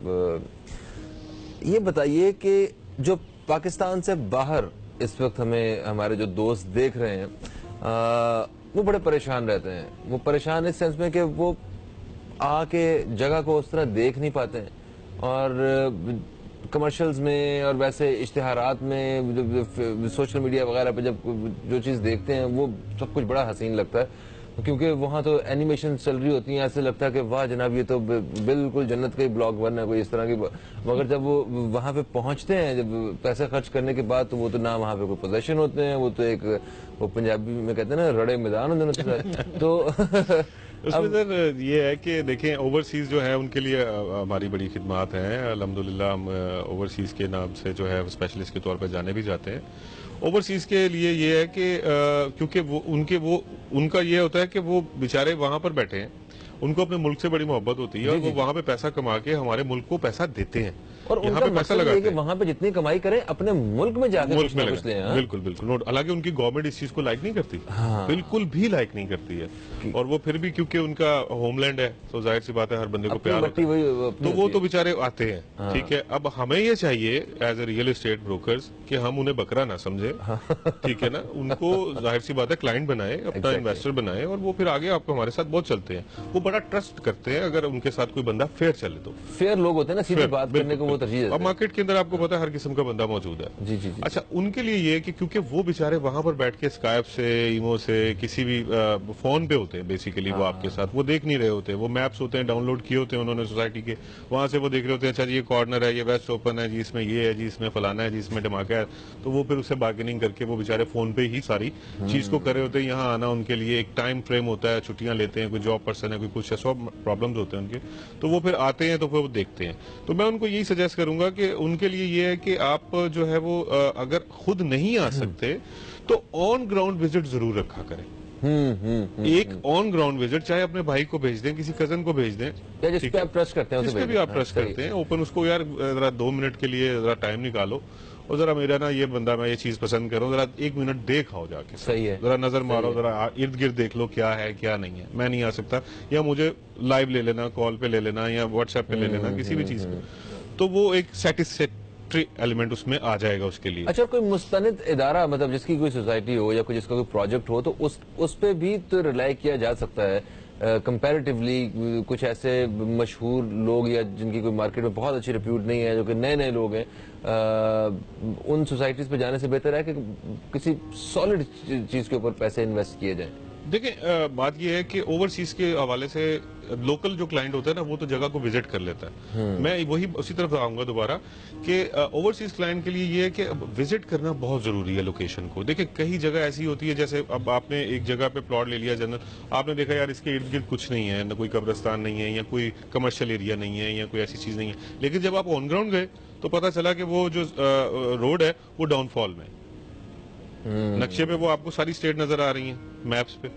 یہ بتائیے کہ جو پاکستان سے باہر اس وقت ہمارے جو دوست دیکھ رہے ہیں وہ بڑے پریشان رہتے ہیں. وہ پریشان اس سینس میں کہ وہ آ کے جگہ کو اس طرح دیکھ نہیں پاتے ہیں, اور کمرشلز میں اور ویسے اشتہارات میں, سوشل میڈیا وغیرہ پہ جب جو چیز دیکھتے ہیں وہ سب کچھ بڑا حسین لگتا ہے, کیونکہ وہاں تو اینیمیشن چل رہی ہوتی ہیں, ایسے لگتا ہے کہ واہ جناب یہ تو بالکل جنت کا ہی بلاک بن ہے, کوئی اس طرح کی. مگر جب وہ وہاں پہ پہنچتے ہیں, جب پیسے خرچ کرنے کے بعد, تو وہ تو نہ وہاں پہ کوئی پوزیشن ہوتے ہیں, وہ تو ایک وہ پنجابی میں کہتے ہیں نا رڑے میدان ہوتے ہیں. تو اس میں سر یہ ہے کہ دیکھیں, اوورسیز جو ہے ان کے لیے ہماری بڑی خدمات ہیں. الحمدللہ ہم اوورسیز کے نام سے جو ہے اسپیشلسٹ کے طور پہ جانے بھی جاتے ہیں. اوورسیز کے لیے یہ ہے کہ کیونکہ ان کا یہ ہوتا ہے کہ وہ بیچارے وہاں پر بیٹھے ہیں, ان کو اپنے ملک سے بڑی محبت ہوتی ہے, اور وہ وہاں پہ پیسہ کما کے ہمارے ملک کو پیسہ دیتے ہیں, اور ان کا مقصد یہ کہ وہاں پہ جتنی کمائی کریں اپنے ملک میں جا کے کچھ نہ کچھ لیں. بالکل بالکل. حالانکہ ان کی گورنمنٹ اس چیز کو لائک نہیں کرتی, بالکل بھی لائک نہیں کرتی ہے, اور وہ پھر بھی کیونکہ ان کا ہوم لینڈ ہے تو ظاہر سی بات ہے ہر بندے کو پیار ہوتا ہے, تو وہ تو بیچارے آتے ہیں. ٹھیک ہے, اب ہمیں یہ چاہیے as a real estate brokers کہ ہم انہیں بکرا نہ سمجھیں. ٹھیک ہے نا, ان کو ظاہر سی بات ہے کلائنٹ بنائے, اپنا انویسٹر بنائے, اور وہ پھر آگے آپ کو ہمارے ساتھ بہت چلتے ہیں. وہ بڑا ٹرسٹ کرتے ہیں اگر ان کے ساتھ کوئی بندہ فیئر چلے تو. فیئر لوگ ہوتے ہیں نا, سیدھی بات کرنے کو وہ ترجیح دیتے ہیں. اب مارکیٹ کے اندر آپ کو پتا ہے ہر قسم کا بندہ موجود ہے. جی جی. اچھا, ان کے لیے یہ کہ کیونکہ وہ بیچارے وہاں پر بیٹھ کے اسکائپ سے, ایمو سے, کسی بھی فون پہ ہوتے ہیں بیسیکلی, وہ آپ کے ساتھ وہ دیکھ نہیں رہے ہوتے. وہ میپس ہوتے ہیں ڈاؤن لوڈ کیے ہوتے ہیں انہوں نے سوسائٹی کے, وہاں سے وہ دیکھ رہے ہوتے ہیں اچھا جی یہ کارنر ہے, یہ ویسٹ اوپن ہے جی, اس میں یہ ہے جی, اس میں فلانا ہے جی, اس میں دھماکہ ہے. تو وہ پھر اس سے بارگیننگ کر کے وہ بیچارے فون پہ ہی ساری چیز کو کر رہے ہوتے ہیں. یہاں آنا ان کے لیے ایک ٹائم فریم ہوتا ہے, چھٹیاں لیتے ہیں, کوئی جاب پرسن ہے, کوئی کچھ ہے, سب پرابلمز ہوتے ہیں ان کے, تو وہ پھر آتے ہیں تو پھر وہ دیکھتے ہیں. تو میں ان کو یہی سجیسٹ کروں گا کہ ان کے لیے یہ ہے کہ آپ جو ہے وہ اگر خود نہیں آ سکتے تو آن گراؤنڈ وزٹ ضرور رکھا کریں. ایک آن گراؤنڈ وزٹ, چاہے اپنے بھائی کو بھیج دیں, کسی کزن کو بھیج دیں, جس پہ آپ ٹرسٹ کرتے ہیں, جس پہ بھی آپ ٹرسٹ کرتے ہیں, اوپن اس کو یار ذرا 2 منٹ کے لیے ذرا ٹائم نکالو, اور ذرا میرا نا یہ بندہ میں یہ چیز پسند کروں, ذرا 1 منٹ دیکھ آؤ جا کے, صحیح ہے, ذرا نظر مارو, ذرا ارد گرد دیکھ لو کیا ہے کیا نہیں ہے. میں نہیں آ سکتا, یا مجھے لائیو لے لینا, کال پہ لے لینا, یا واٹس ایپ پہ لے لینا, کسی بھی چیز کو, تو وہ ایک سیٹسفیکٹری ایلیمنٹ اس میں آ جائے گا اس کے لیے. اچھا, کوئی مستند ادارہ مطلب جس کی کوئی سوسائٹی ہو یا کوئی جس کا کوئی پروجیکٹ ہو, تو اس پہ بھی تو ریلائی کیا جا سکتا ہے کمپیریٹیولی کچھ ایسے مشہور لوگ یا جن کی کوئی مارکیٹ میں بہت اچھی ریپیوٹ نہیں ہے, جو کہ نئے نئے لوگ ہیں, ان سوسائٹیز پہ جانے سے بہتر ہے کہ کسی سالڈ چیز کے اوپر پیسے انویسٹ کیے جائیں؟ دیکھیں بات یہ ہے کہ اوورسیز کے حوالے سے لوکل جو کلائنٹ ہوتا ہے نا وہ تو جگہ کو وزٹ کر لیتا ہے. میں وہی اسی طرف آؤں گا دوبارہ کہ اوورسیز کلائنٹ کے لیے یہ ہے کہ وزٹ کرنا بہت ضروری ہے لوکیشن کو. دیکھیں کئی جگہ ایسی ہوتی ہے, جیسے اب آپ نے ایک جگہ پہ پلاٹ لے لیا جنرل, آپ نے دیکھا یار اس کے ارد گرد کچھ نہیں ہے, نہ کوئی قبرستان نہیں ہے, یا کوئی کمرشل ایریا نہیں ہے, یا کوئی ایسی چیز نہیں ہے, لیکن جب آپ آن گراؤنڈ گئے تو پتا چلا کہ وہ جو روڈ ہے وہ ڈاؤن فال میں, نقشے پہ وہ آپ کو ساری اسٹیٹ نظر آ رہی ہیں میپس پہ,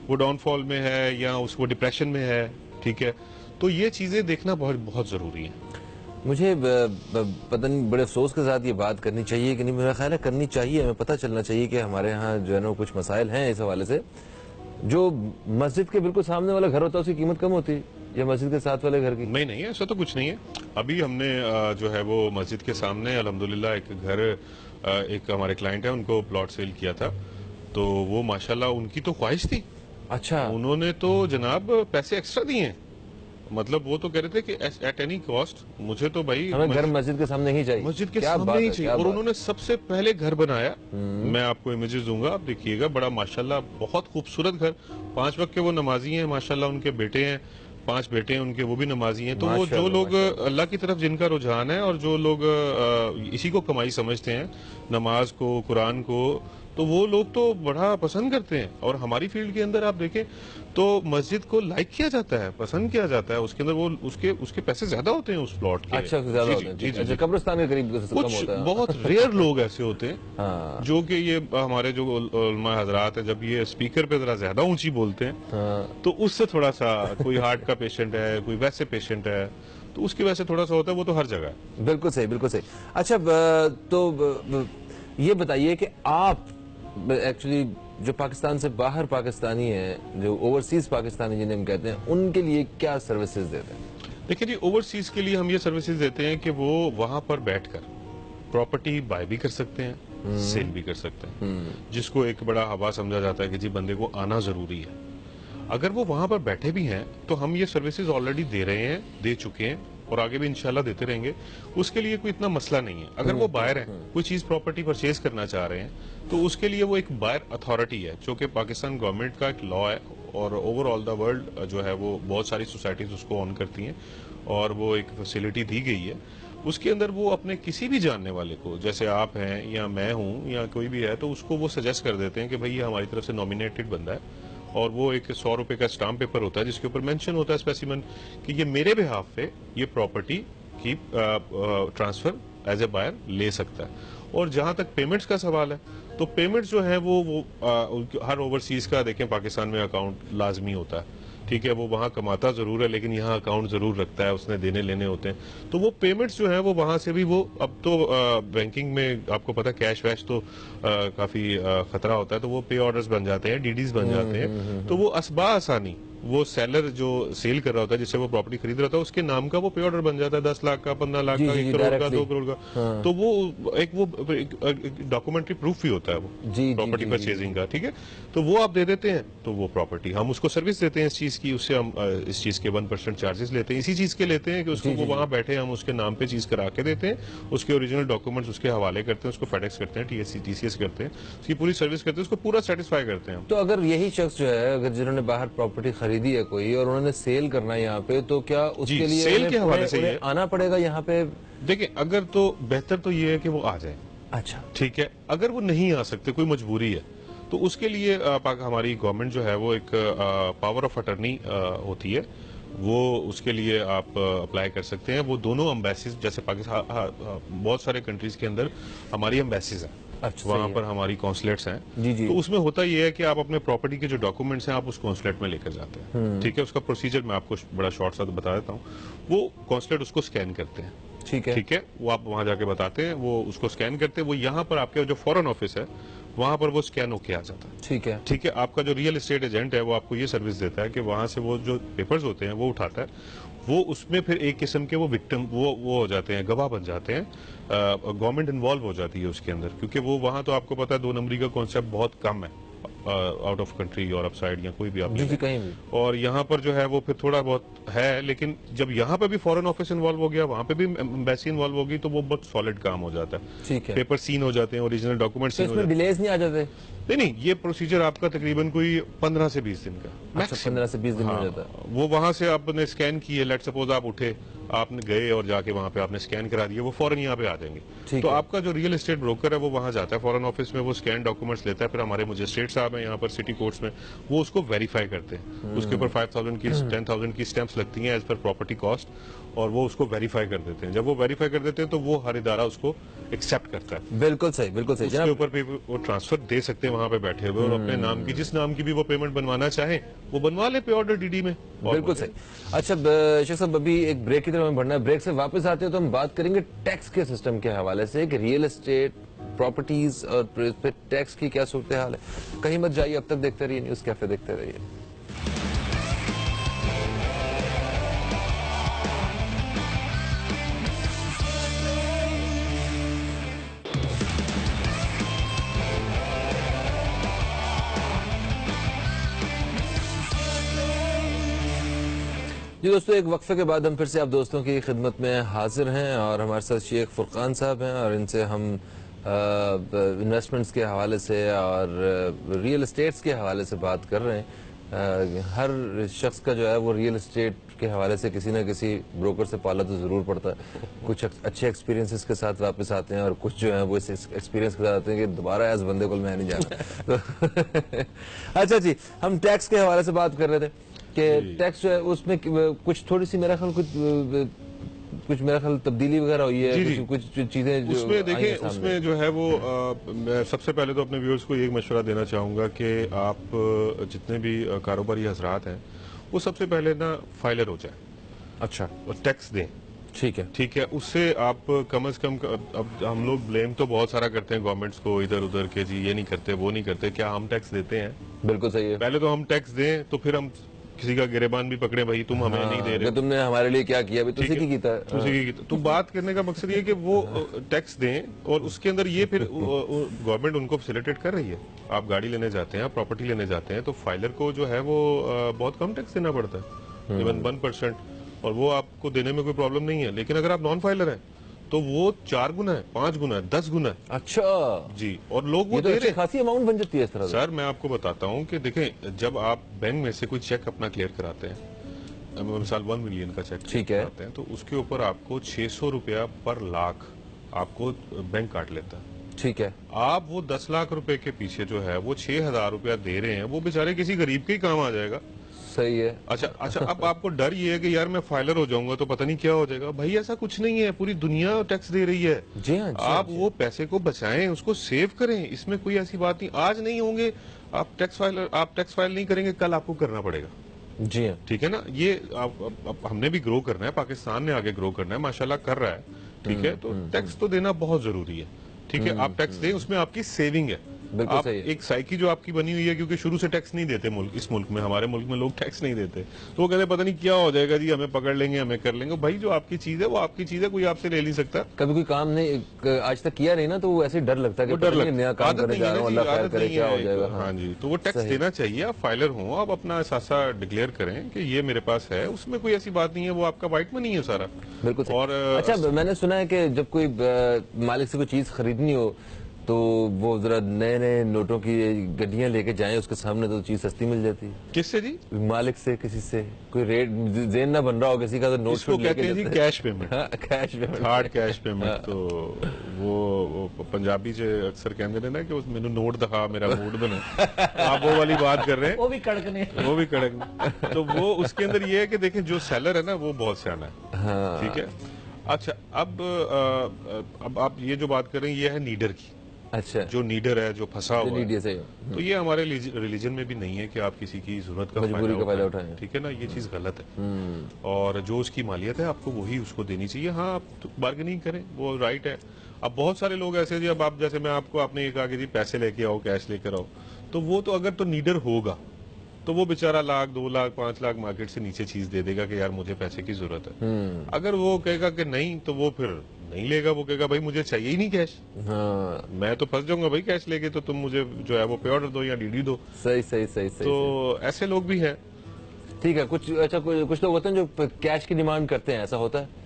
وہ ڈاؤن فال میں ہے یا اس کو ڈپریشن میں ہے. ٹھیک ہے, تو یہ چیزیں دیکھنا بہت بہت ضروری ہے. مجھے پتہ نہیں بڑے افسوس کے ساتھ یہ بات کرنی چاہیے کہ نہیں, میرا خیال ہے کرنی چاہیے. ہمیں پتہ چلنا چاہیے کہ ہمارے ہاں جو ہے نا کچھ مسائل ہیں اس حوالے سے. جو مسجد کے بالکل سامنے والا گھر ہوتا ہے اس کی قیمت کم ہوتی ہے یا مسجد کے ساتھ والے گھر کی؟ نہیں ایسا تو کچھ نہیں ہے. ابھی ہم نے جو ہے وہ مسجد کے سامنے الحمدللہ ایک گھر, ایک ہمارے کلائنٹ ہے, ان کو پلاٹ سیل کیا تھا, تو وہ ماشاءاللہ ان کی تو خواہش تھی. اچھا, انہوں نے تو جناب پیسے ایکسٹرا دیے ہیں. مطلب وہ تو کہہ رہے تھے کہ ایٹ اینی کاسٹ مجھے تو بھائی ہمیں گھر مسجد کے سامنے ہی چاہیے, مسجد کے سامنے ہی چاہیے. اور انہوں نے سب سے پہلے گھر بنایا, میں آپ کو امیجز دوں گا, آپ دیکھیے گا, بڑا ماشاءاللہ بہت خوبصورت گھر. 5 وقت کے وہ نمازی ہیں ماشاءاللہ, ان کے بیٹے ہیں, 5 بیٹے ہیں ان کے, وہ بھی نمازی ہیں. تو وہ جو لوگ اللہ کی طرف جن کا رجحان ہے اور جو لوگ اسی کو کمائی سمجھتے ہیں, نماز کو, قرآن کو, تو وہ لوگ تو بڑا پسند کرتے ہیں. اور ہماری فیلڈ کے اندر آپ دیکھیں تو مسجد کو لائک کیا جاتا ہے, پسند کیا جاتا ہے. اس کے اندر وہ اس کے پیسے زیادہ ہوتے ہیں اس پلاٹ کے. اچھا زیادہ ہوتے ہیں, قبرستان کے قریب کم ہوتا ہے. بہت ریئر لوگ ایسے ہوتے ہیں جو کہ یہ ہمارے جو علماء حضرات ہیں, جب یہ اسپیکر پہ ذرا زیادہ اونچی بولتے ہیں تو اس سے تھوڑا سا, کوئی ہارٹ کا پیشنٹ ہے, کوئی ویسے پیشنٹ ہے, تو اس کی وجہ سے تھوڑا سا ہوتا ہے. وہ تو ہر جگہ ہے. بالکل صحیح, بالکل صحیح. اچھا, تو یہ بتائیے کہ آپ ایکچولی جو پاکستان سے باہر پاکستانی ہیں, جو اوورسیز پاکستانی جنہیں ہم کہتے ہیں, ان کے لیے کیا سروسز دیتے ہیں؟ دیکھیں جی, اوورسیز کے لیے ہم یہ سروسز دیتے ہیں کہ وہ وہاں پر بیٹھ کر پراپرٹی بائی بھی کر سکتے ہیں, سیل بھی کر سکتے ہیں. جس کو ایک بڑا ہوا سمجھا جاتا ہے کہ جی بندے کو آنا ضروری ہے, اگر وہ وہاں پر بیٹھے بھی ہیں تو ہم یہ سروسز آلریڈی دے رہے ہیں, دے چکے ہیں, اور آگے بھی انشاءاللہ دیتے رہیں گے. اس کے لیے کوئی اتنا مسئلہ نہیں ہے. اگر وہ بائر ہیں, کوئی چیز پراپرٹی پرچیز کرنا چاہ رہے ہیں, تو اس کے لیے وہ ایک بائر اتھارٹی ہے, جو کہ پاکستان گورنمنٹ کا ایک لا ہے, اور اوور آل دا ورلڈ جو ہے وہ بہت ساری سوسائٹیز اس کو آن کرتی ہیں, اور وہ ایک فیسلٹی دی گئی ہے. اس کے اندر وہ اپنے کسی بھی جاننے والے کو, جیسے آپ ہیں یا میں ہوں یا کوئی بھی ہے, تو اس کو وہ سجیسٹ کر دیتے ہیں کہ بھئی یہ ہماری طرف سے نومینیٹڈ بندہ ہے, اور وہ ایک 100 روپے کا اسٹامپ پیپر ہوتا ہے جس کے اوپر مینشن ہوتا ہے اسپیسیمن کہ یہ میرے بہاف پہ یہ پراپرٹی کی ٹرانسفر ایز اے بائر لے سکتا ہے. اور جہاں تک پیمنٹس کا سوال ہے, تو پیمنٹس جو ہے وہ ہر اوورسیز کا دیکھیں پاکستان میں اکاؤنٹ لازمی ہوتا ہے. ٹھیک ہے, وہ وہاں کماتا ضرور ہے لیکن یہاں اکاؤنٹ ضرور رکھتا ہے, اس نے دینے لینے ہوتے ہیں. تو وہ پیمنٹس جو ہیں وہ وہاں سے بھی, وہ اب تو بینکنگ میں آپ کو پتا کیش ویش تو کافی خطرہ ہوتا ہے, تو وہ پے آرڈرز بن جاتے ہیں, ڈی ڈیز بن جاتے ہیں. تو وہ اسبا آسانی وہ سیلر جو سیل کر رہا ہوتا ہے, جس سے وہ پراپرٹی خرید رہا تھا, اس کے نام کا وہ پے آرڈر بن جاتا ہے, 10 لاکھ کا, 15 لاکھ کا, 1 کروڑ کا, 2 کروڑ کا. تو وہ ایک ڈاکومنٹری پروف بھی ہوتا ہے وہ پراپرٹی پرچیزنگ کا. ٹھیک ہے, تو وہ آپ دے دیتے ہیں, تو وہ پراپرٹی ہم اس کو سروس دیتے ہیں اس چیز کی, اس سے ہم اس چیز کے 1% چارجز لیتے ہیں. اسی چیز کے لیتے ہیں کہ اس کو وہ وہاں بیٹھے ہم اس کے نام پہ چیز کرا کے دیتے ہیں, اس کے اوریجنل ڈاکومنٹس اس کے حوالے کرتے ہیں, اس کو فیڈیکس کرتے ہیں, ٹی سی ایس کرتے ہیں, اس کی پوری سروس کرتے ہیں, اس کو پورا سیٹسفائی کرتے ہیں. تو اگر یہی شخص جو ہے, اگر جنہوں نے باہر پراپرٹی خریدی ہے کوئی اور انہوں نے سیل کرنا ہے یہاں پہ, تو کیا اس کے لیے سیل کے حوالے سے آنا پڑے گا یہاں پہ؟ دیکھیں, اگر تو بہتر تو یہ ہے کہ وہ آ جائیں. اچھا ٹھیک ہے, اگر وہ نہیں آ سکتے, کوئی مجبوری ہے, تو اس کے لیے ہماری گورنمنٹ جو ہے وہ ایک پاور آف اٹرنی ہوتی ہے, وہ اس کے لیے آپ اپلائی کر سکتے ہیں. وہ دونوں امبیسیز, جیسے پاکستان بہت سارے کنٹریز کے اندر ہماری امبیسیز ہیں, وہاں پر ہماری کونسلیٹس ہیں. تو اس میں ہوتا یہ ہے کہ آپ اپنے پراپرٹی کے جو ڈاکومنٹس ہیں آپ اس کونسلیٹ میں لے کر جاتے ہیں. ٹھیک ہے, اس کا پروسیجر میں آپ کو بڑا شارٹ سا بتا دیتا ہوں. وہ کونسلیٹ اس کو سکین کرتے ہیں. ٹھیک ہے, وہ آپ وہاں جا کے بتاتے ہیں, وہ اس کو سکین کرتے ہیں, وہ یہاں پر آپ کے جو فورن آفس ہے وہاں پر وہ سکین ہو کے آ جاتا ہے. ٹھیک ہے, آپ کا جو ریئل اسٹیٹ ایجنٹ ہے وہ آپ کو یہ سروس دیتا ہے کہ وہاں سے وہ جو پیپرز ہوتے ہیں وہ اٹھاتا ہے, وہ اس میں پھر ایک قسم کے وہ وکٹم وہ ہو جاتے ہیں, گواہ بن جاتے ہیں. گورنمنٹ انوالو ہو جاتی ہے اس کے اندر, کیونکہ وہ وہاں تو آپ کو پتا ہے 2 نمبری کا کانسیپٹ بہت کم ہے. Out of country, Europe side یا کوئی بھی آپ جی کہیں بھی. اور یہاں پر جو ہے وہ پھر تھوڑا بہت ہے، لیکن جب یہاں پہ بھی فورن آفس انوالو ہو گیا، وہاں پہ بھی ایمبیسی انوالو ہوگی، تو وہ بہت سالڈ کام ہو جاتا ہے. ٹھیک ہے. پیپر سین ہو جاتے ہیں، اوریجنل ڈاکومنٹ تو سین اس ہو میں جاتے ہیں. ڈیلیز نہیں آ جاتے؟ نہیں، یہ پروسیجر آپ کا تقریباً کوئی 15 سے 20 دن کا اچھا 15 سے 20 دن ہو جاتا ہے. وہ وہاں سے آپ نے اسکین کیے، لیٹ سپوز آپ اٹھے، آپ نے گئے اور جا کے وہاں پہ آپ نے اسکین کرا دیا، وہ فوراً یہاں پہ آ جائیں گے. تو آپ کا جو ریئل اسٹیٹ بروکر ہے وہ وہاں جاتا ہے فورن آفس میں، وہ اسکین ڈاکومنٹس لیتا ہے، پھر ہمارے مجسٹریٹ صاحب ہیں یہاں پر سٹی کورٹس میں، وہ اس کو ویریفائی کرتے ہیں. اس کے اوپر 5000 کی 10,000 کی اسٹیمپس لگتی ہیں ایز پر پراپرٹی کاسٹ، اور وہ اس کو ویریفائی کر دیتے ہیں. جب وہ ویریفائی کر دیتے ہیں تو وہ ہر ادارہ اس کو ایکسپٹ کرتا ہے. بالکل صحیح، بالکل صحیح اس کے اوپر بھی وہ ٹرانسفر دے سکتے ہیں وہاں پہ بیٹھے ہوئے، اور اپنے نام کی جس نام کی بھی وہ پیمنٹ بنوانا چاہیں وہ بنوا لیں پے آرڈر ڈی ڈی میں. بالکل صحیح. اچھا شیخ صاحب، ابھی ایک بریک کی طرف ہمیں بڑھنا ہے. بریک سے واپس آتے ہیں تو ہم بات کریں گے ٹیکس کے سسٹم کے حوالے سے کہ ریئل اسٹیٹ پراپرٹیز اور پھر ٹیکس کی کیا صورتحال ہے. کہیں مت جائیے، اب تک دیکھتے رہیے نیوز کیفے، دیکھتے رہیے. جی دوستو، ایک وقفے کے بعد ہم پھر سے آپ دوستوں کی خدمت میں حاضر ہیں، اور ہمارے ساتھ شیخ فرقان صاحب ہیں، اور ان سے ہم انویسٹمنٹس کے حوالے سے اور ریئل اسٹیٹس کے حوالے سے بات کر رہے ہیں. ہر شخص کا جو ہے وہ ریئل اسٹیٹ کے حوالے سے کسی نہ کسی بروکر سے پالا تو ضرور پڑتا ہے. کچھ اچھے ایکسپیرینسز کے ساتھ واپس آتے ہیں، اور کچھ جو ہیں وہ اس ایکسپیرینس کے ساتھ آتے ہیں کہ دوبارہ ایز بندے کو میں نہیں جانا. اچھا جی، ہم ٹیکس کے حوالے سے بات کر رہے تھے کہ ٹیکس جو ہے اس میں کچھ تھوڑی سی میرا خیال کچھ میرا خیال تبدیلی وغیرہ ہوئی ہے، کچھ چیزیں اس میں دیکھیں، اس میں جو ہے وہ میں سب سے پہلے تو اپنے ویورز کو یہ مشورہ دینا چاہوں گا کہ آپ جتنے بھی کاروباری حضرات ہیں وہ سب سے پہلے نا فائلر ہو جائیں. اچھا. اور ٹیکس دیں. ٹھیک ہے. اس سے آپ کم از کم، اب ہم لوگ بلیم تو بہت سارا کرتے ہیں گورنمنٹس کو ادھر ادھر کے، جی یہ نہیں کرتے وہ نہیں کرتے. کیا ہم ٹیکس دیتے ہیں؟ بالکل صحیح ہے. پہلے تو ہم ٹیکس دیں، تو پھر ہم کسی کا گریبان بھی پکڑے، بھائی تم ہمیں نہیں دے رہے، تم نے ہمارے لیے کیا کیا، تسی کی کیتا ہے. تو بات کرنے کا مقصد یہ کہ وہ ٹیکس دیں، اور اس کے اندر یہ پھر گورنمنٹ ان کو فیسیلیٹیٹ کر رہی ہے. آپ گاڑی لینے جاتے ہیں، آپ پراپرٹی لینے جاتے ہیں، تو فائلر کو جو ہے وہ بہت کم ٹیکس دینا پڑتا ہے، ایون 1%، اور وہ آپ کو دینے میں کوئی پرابلم نہیں ہے. لیکن اگر آپ نان فائلر ہیں تو وہ 4 گنا ہے، 5 گنا ہے، 10 گنا ہے. اچھا جی. اور لوگ وہ دے رہے ہیں، خاصی اماؤنٹ بن جاتی ہے اس طرح. سر میں آپ کو بتاتا ہوں کہ دیکھیں، جب آپ بینک میں سے کوئی چیک اپنا کلیئر کراتے ہیں، مثال 1 ملین کا چیک کراتے ہیں، تو اس کے اوپر آپ کو 600 روپیہ پر لاکھ آپ کو بینک کاٹ لیتا ہے. ٹھیک ہے. آپ وہ 10 لاکھ روپے کے پیچھے جو ہے وہ 6,000 روپیہ دے رہے ہیں، وہ بیچارے کسی غریب کے ہی کام آ جائے گا. صحیح ہے. اچھا اب آپ کو ڈر یہ ہے کہ یار میں فائلر ہو جاؤں گا تو پتہ نہیں کیا ہو جائے گا. بھائی ایسا کچھ نہیں ہے، پوری دنیا ٹیکس دے رہی ہے. جی ہاں. آپ وہ پیسے کو بچائیں، اس کو سیو کریں، اس میں کوئی ایسی بات نہیں. آج نہیں ہوں گے آپ ٹیکس فائل نہیں کریں گے، کل آپ کو کرنا پڑے گا. جی ہاں. ٹھیک ہے نا. یہ ہم نے بھی گرو کرنا ہے، پاکستان نے آگے گرو کرنا ہے، ماشاءاللہ کر رہا ہے. ٹھیک ہے. تو ٹیکس تو دینا بہت ضروری ہے. ٹھیک ہے. آپ ٹیکس دیں، اس میں آپ کی سیونگ ہے. آپ ایک سائیکی جو آپ کی بنی ہوئی ہے، کیونکہ شروع سے ٹیکس نہیں دیتے اس ملک میں، ہمارے ملک میں لوگ ٹیکس نہیں دیتے، تو وہ کہتے ہیں پتہ نہیں کیا ہو جائے گا جی، ہمیں پکڑ لیں گے، ہمیں کر لیں گے. بھائی جو آپ کی چیز ہے وہ آپ کی چیز ہے، کوئی آپ سے لے نہیں سکتا. کبھی کوئی کام نہیں آج تک کیا نہیں نا، تو وہ ایسے ڈر لگتا ہے کہ نیا کام کرنے جا رہا ہوں، اللہ خیر کرے، کیا ہو جائے گا. ہاں جی. تو وہ ٹیکس دینا چاہیے. آپ فائلر ہوں، آپ اپنا اثاثہ ڈکلیئر کریں کہ یہ میرے پاس ہے، اس میں کوئی ایسی بات نہیں ہے، وہ آپ کا وائٹ منی ہے سارا. بالکل. اور اچھا میں نے سنا ہے کہ جب کوئی مالک سے کوئی چیز خریدنی ہو تو وہ ذرا نئے نئے نوٹوں کی گڈیاں لے کے جائیں اس کے سامنے، تو چیز سستی مل جاتی ہے. کس سے جی؟ مالک سے، کسی سے کوئی ریٹ ذہن نہ بن رہا ہو کسی کا، تو نوٹ کو کہتے ہیں جی cash payment. Cash payment, hard cash payment. تو وہ پنجابی سے اکثر کہتے ہیں نا کہ مینوں نوٹ دکھا، میرا موڈ بنے. آپ وہ والی بات کر رہے ہیں، وہ بھی کڑکنے. تو وہ اس کے اندر یہ ہے کہ دیکھیں جو سیلر ہے نا وہ بہت سیانا ہے. ٹھیک ہے. اچھا اب آپ یہ جو بات کر رہے ہیں یہ ہے نیڈر کی. اچھا. جو نیڈر ہے، جو پھنسا ہوا ہے، تو یہ ہمارے ریلیجن میں بھی نہیں ہے کہ آپ کسی کی ضرورت کا فائدہ اٹھائیں. ٹھیک ہے نا. یہ چیز غلط ہے، اور جو اس کی مالیت ہے آپ کو وہی اس کو دینی چاہیے. ہاں آپ بارگننگ کریں، وہ رائٹ ہے. اب بہت سارے لوگ ایسے جی، اب آپ جیسے میں آپ کو آپ نے یہ کہا کہ جی پیسے لے کے آؤ، کیش لے کر آؤ، تو وہ تو اگر تو نیڈر ہوگا تو وہ بیچارہ 1,00,000 2,00,000 5,00,000 مارکیٹ سے نیچے چیز دے دے گا کہ یار مجھے پیسے کی ضرورت ہے. اگر وہ کہے گا کہ نہیں تو وہ پھر نہیں لے گا, وہ کہے گا بھائی مجھے چاہیے ہی نہیں کیش, میں تو پھنس جاؤں گا بھائی کیش لے کے, تو تم مجھے جو ہے وہ پے آرڈر دو یا ڈی ڈی دو. صحیح. تو ایسے لوگ بھی ہیں. ٹھیک ہے, کچھ لوگ ہوتے ہیں جو کیش کی ڈیمانڈ کرتے ہیں, ایسا ہوتا ہے؟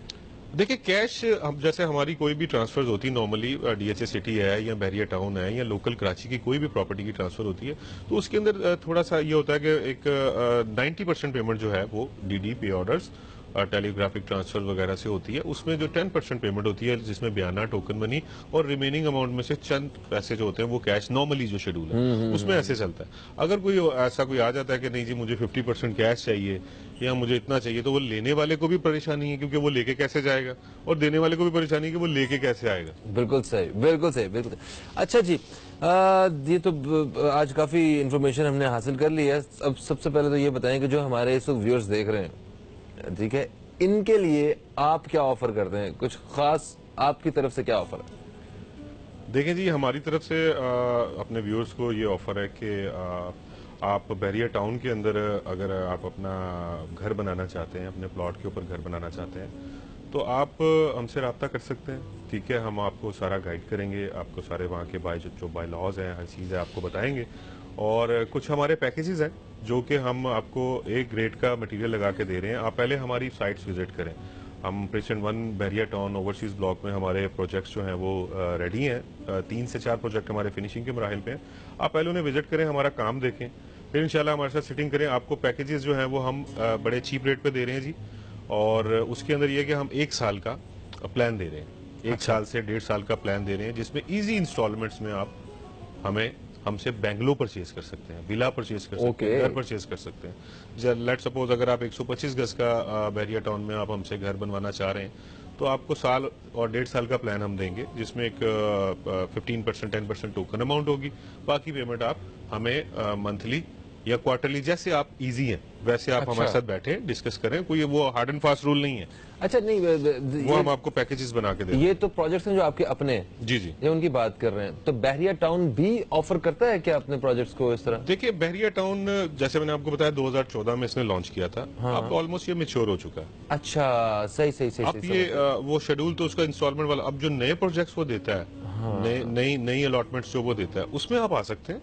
دیکھیں کیش, جیسے ہماری کوئی بھی ٹرانسفر ہوتی ہے normally, D H A city ہے یا بحریہ ٹاؤن ہے یا لوکل کراچی کی کوئی بھی پراپرٹی کی ٹرانسفر ہوتی ہے, تو اس کے اندر تھوڑا سا یہ ہوتا ہے کہ ایک 90% پیمنٹ جو ہے وہ ڈی ڈی پے آرڈرز ٹیلی گرافک ٹرانسفر وغیرہ سے ہوتی ہے. اس میں جو 10% پیمنٹ ہوتی ہے جس میں بیانہ, ٹوکن منی اور ریمیننگ اماؤنٹ میں سے چند پیسے جو ہوتے ہیں وہ کیش نارملی جو شیڈول ہے اس میں ایسے چلتا ہے. اگر کوئی ایسا کوئی آ جاتا ہے کہ نہیں جی مجھے 50% کیش چاہیے یا مجھے اتنا چاہیے, تو وہ لینے والے کو بھی پریشانی ہے کیونکہ وہ لے کے کیسے جائے گا, اور دینے والے کو بھی پریشانی ہے کہ وہ لے کے کیسے آئے گا. بالکل صحیح. اچھا جی, یہ تو آج کافی انفارمیشن ہم نے حاصل کر لی ہے. اب سب سے پہلے تو یہ بتائیں کہ جو ہمارے اس وقت ویورز دیکھ رہے ہیں, ٹھیک ہے, ان کے لیے آپ کیا آفر کرتے ہیں؟ کچھ خاص آپ کی طرف سے کیا آفر ہے؟ دیکھیں جی, ہماری طرف سے اپنے ویورز کو یہ آفر ہے کہ آپ بحریہ ٹاؤن کے اندر اگر آپ اپنا گھر بنانا چاہتے ہیں, اپنے پلاٹ کے اوپر گھر بنانا چاہتے ہیں, تو آپ ہم سے رابطہ کر سکتے ہیں. ٹھیک ہے, ہم آپ کو سارا گائیڈ کریں گے, آپ کو سارے وہاں کے جو بائی لاز ہیں, ہر چیز ہے آپ کو بتائیں گے. اور کچھ ہمارے پیکیجز ہیں جو کہ ہم آپ کو ایک گریڈ کا مٹیریل لگا کے دے رہے ہیں. آپ پہلے ہماری سائٹس وزٹ کریں. ہم پریسیڈنٹ 1 بحریہ ٹاؤن اوورسیز بلاک میں ہمارے پروجیکٹس جو ہیں وہ ریڈی ہیں. 3 سے 4 پروجیکٹ ہمارے فنیشنگ کے مراحل پہ ہیں. آپ پہلے انہیں وزٹ کریں, ہمارا کام دیکھیں, پھر انشاءاللہ ہمارے ساتھ سیٹنگ کریں. آپ کو پیکیجز جو ہیں وہ ہم بڑے چیپ ریٹ پہ دے رہے ہیں جی, اور اس کے اندر یہ کہ ہم 1 سال کا پلان دے رہے ہیں, 1 سال سے 1.5 سال کا پلان دے رہے ہیں, جس میں ایزی انسٹالمنٹس میں آپ ہم سے بینگلو پرچیز کر سکتے ہیں, ویلا پرچیز کر سکتے ہیں, گھر پرچیز کر سکتے ہیں. لیٹ سپوز اگر آپ 125 گز کا بحریہ ٹاؤن میں آپ ہم سے گھر بنوانا چاہ رہے ہیں, تو آپ کو سال اور 1.5 سال کا پلان ہم دیں گے, جس میں ایک 15% 10% ٹوکن اماؤنٹ ہوگی. باقی پیمنٹ آپ ہمیں منتھلی یا کوارٹرلی, جیسے آپ ایزی ہیں ویسے آپ ہمارے ساتھ بیٹھیں, ڈسکس کریں. کوئی وہ ہارڈ اینڈ فاسٹ رول نہیں ہے. اچھا نہیں, وہ ہم آپ کو پیکیجز بنا کے دیں. یہ تو پروجیکٹس ہیں جو آپ کے اپنے ہیں, جی, یہ ان کی بات کر رہے ہیں, تو بحریہ ٹاؤن بھی آفر کرتا ہے کیا اپنے پروجیکٹس کو اس طرح؟ دیکھیے بحریہ ٹاؤن جیسے میں نے آپ کو بتایا 2014 میں اس نے لانچ کیا تھا, اب آلموسٹ یہ میچور ہو چکا ہے. اچھا صحیح. اب یہ وہ شیڈول تو اس کا انسٹالمنٹ والا, اب جو نئے پروجیکٹس وہ دیتا ہے, نئی الاٹمنٹس جو وہ دیتا ہے, اس میں آپ آ سکتے ہیں.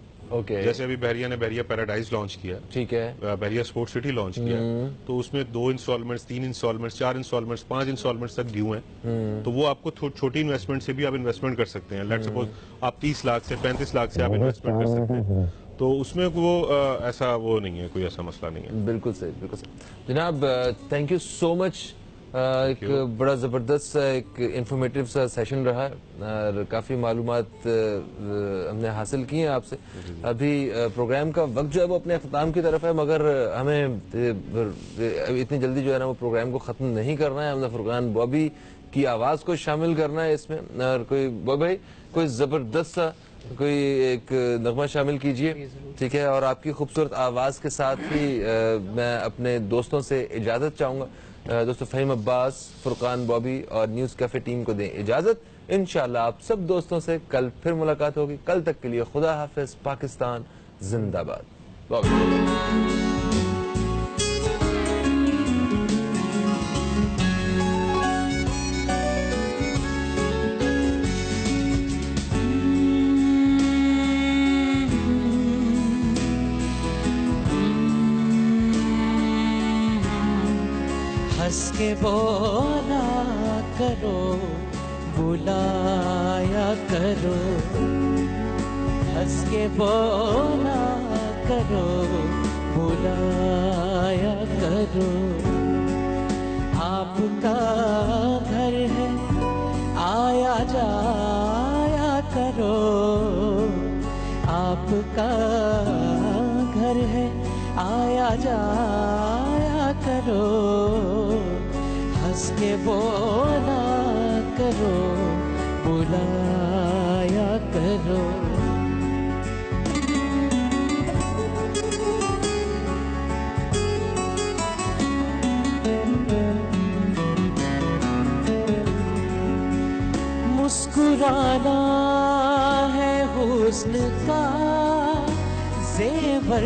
جیسے ابھی بحریہ نے بحریہ پیراڈائز لانچ کیا, ٹھیک ہے, بحریہ اسپورٹ سٹی لانچ کیا, تو اس میں 2 انسٹالمنٹس 3 انسٹالمنٹس 4 انسٹالمنٹس 5 انسٹالمنٹس تک ڈیو ہیں. تو وہ آپ کو چھوٹی انویسٹمنٹ سے بھی آپ انویسٹمنٹ کر سکتے ہیں. لیٹ سپوز آپ 30 لاکھ سے 35 لاکھ سے آپ انویسٹمنٹ کر سکتے ہیں, تو اس میں وہ ایسا وہ نہیں ہے, کوئی ایسا مسئلہ نہیں ہے. بالکل صحیح. جناب تھینک یو سو مچ. ایک بڑا زبردست ایک انفارمیٹیو سا سیشن رہا اور کافی معلومات ہم نے حاصل کی ہیں آپ سے. ابھی پروگرام کا وقت جو ہے وہ اپنے اختتام کی طرف ہے, مگر ہمیں اتنی جلدی جو ہے نا وہ پروگرام کو ختم نہیں کرنا ہے. ہم نے فرقان بابی کی آواز کو شامل کرنا ہے اس میں, اور کوئی زبردست سا کوئی ایک نغمہ شامل کیجئے, ٹھیک ہے, اور آپ کی خوبصورت آواز کے ساتھ ہی میں اپنے دوستوں سے اجازت چاہوں گا. دوستو فہیم عباس, فرقان بابی اور نیوز کیفے ٹیم کو دیں اجازت. انشاءاللہ آپ سب دوستوں سے کل پھر ملاقات ہوگی. کل تک کے لیے خدا حافظ. پاکستان زندہ باد. ہنس کے بولا کرو, بلایا کرو, ہنس کے بولا کرو, بلایا کرو. آپ کا گھر ہے آیا جایا کرو, آپ کا گھر ہے آیا جایا کرو. ہنس کے بولا کرو, بلایا کرو. مسکرانا ہے حسن کا زیور,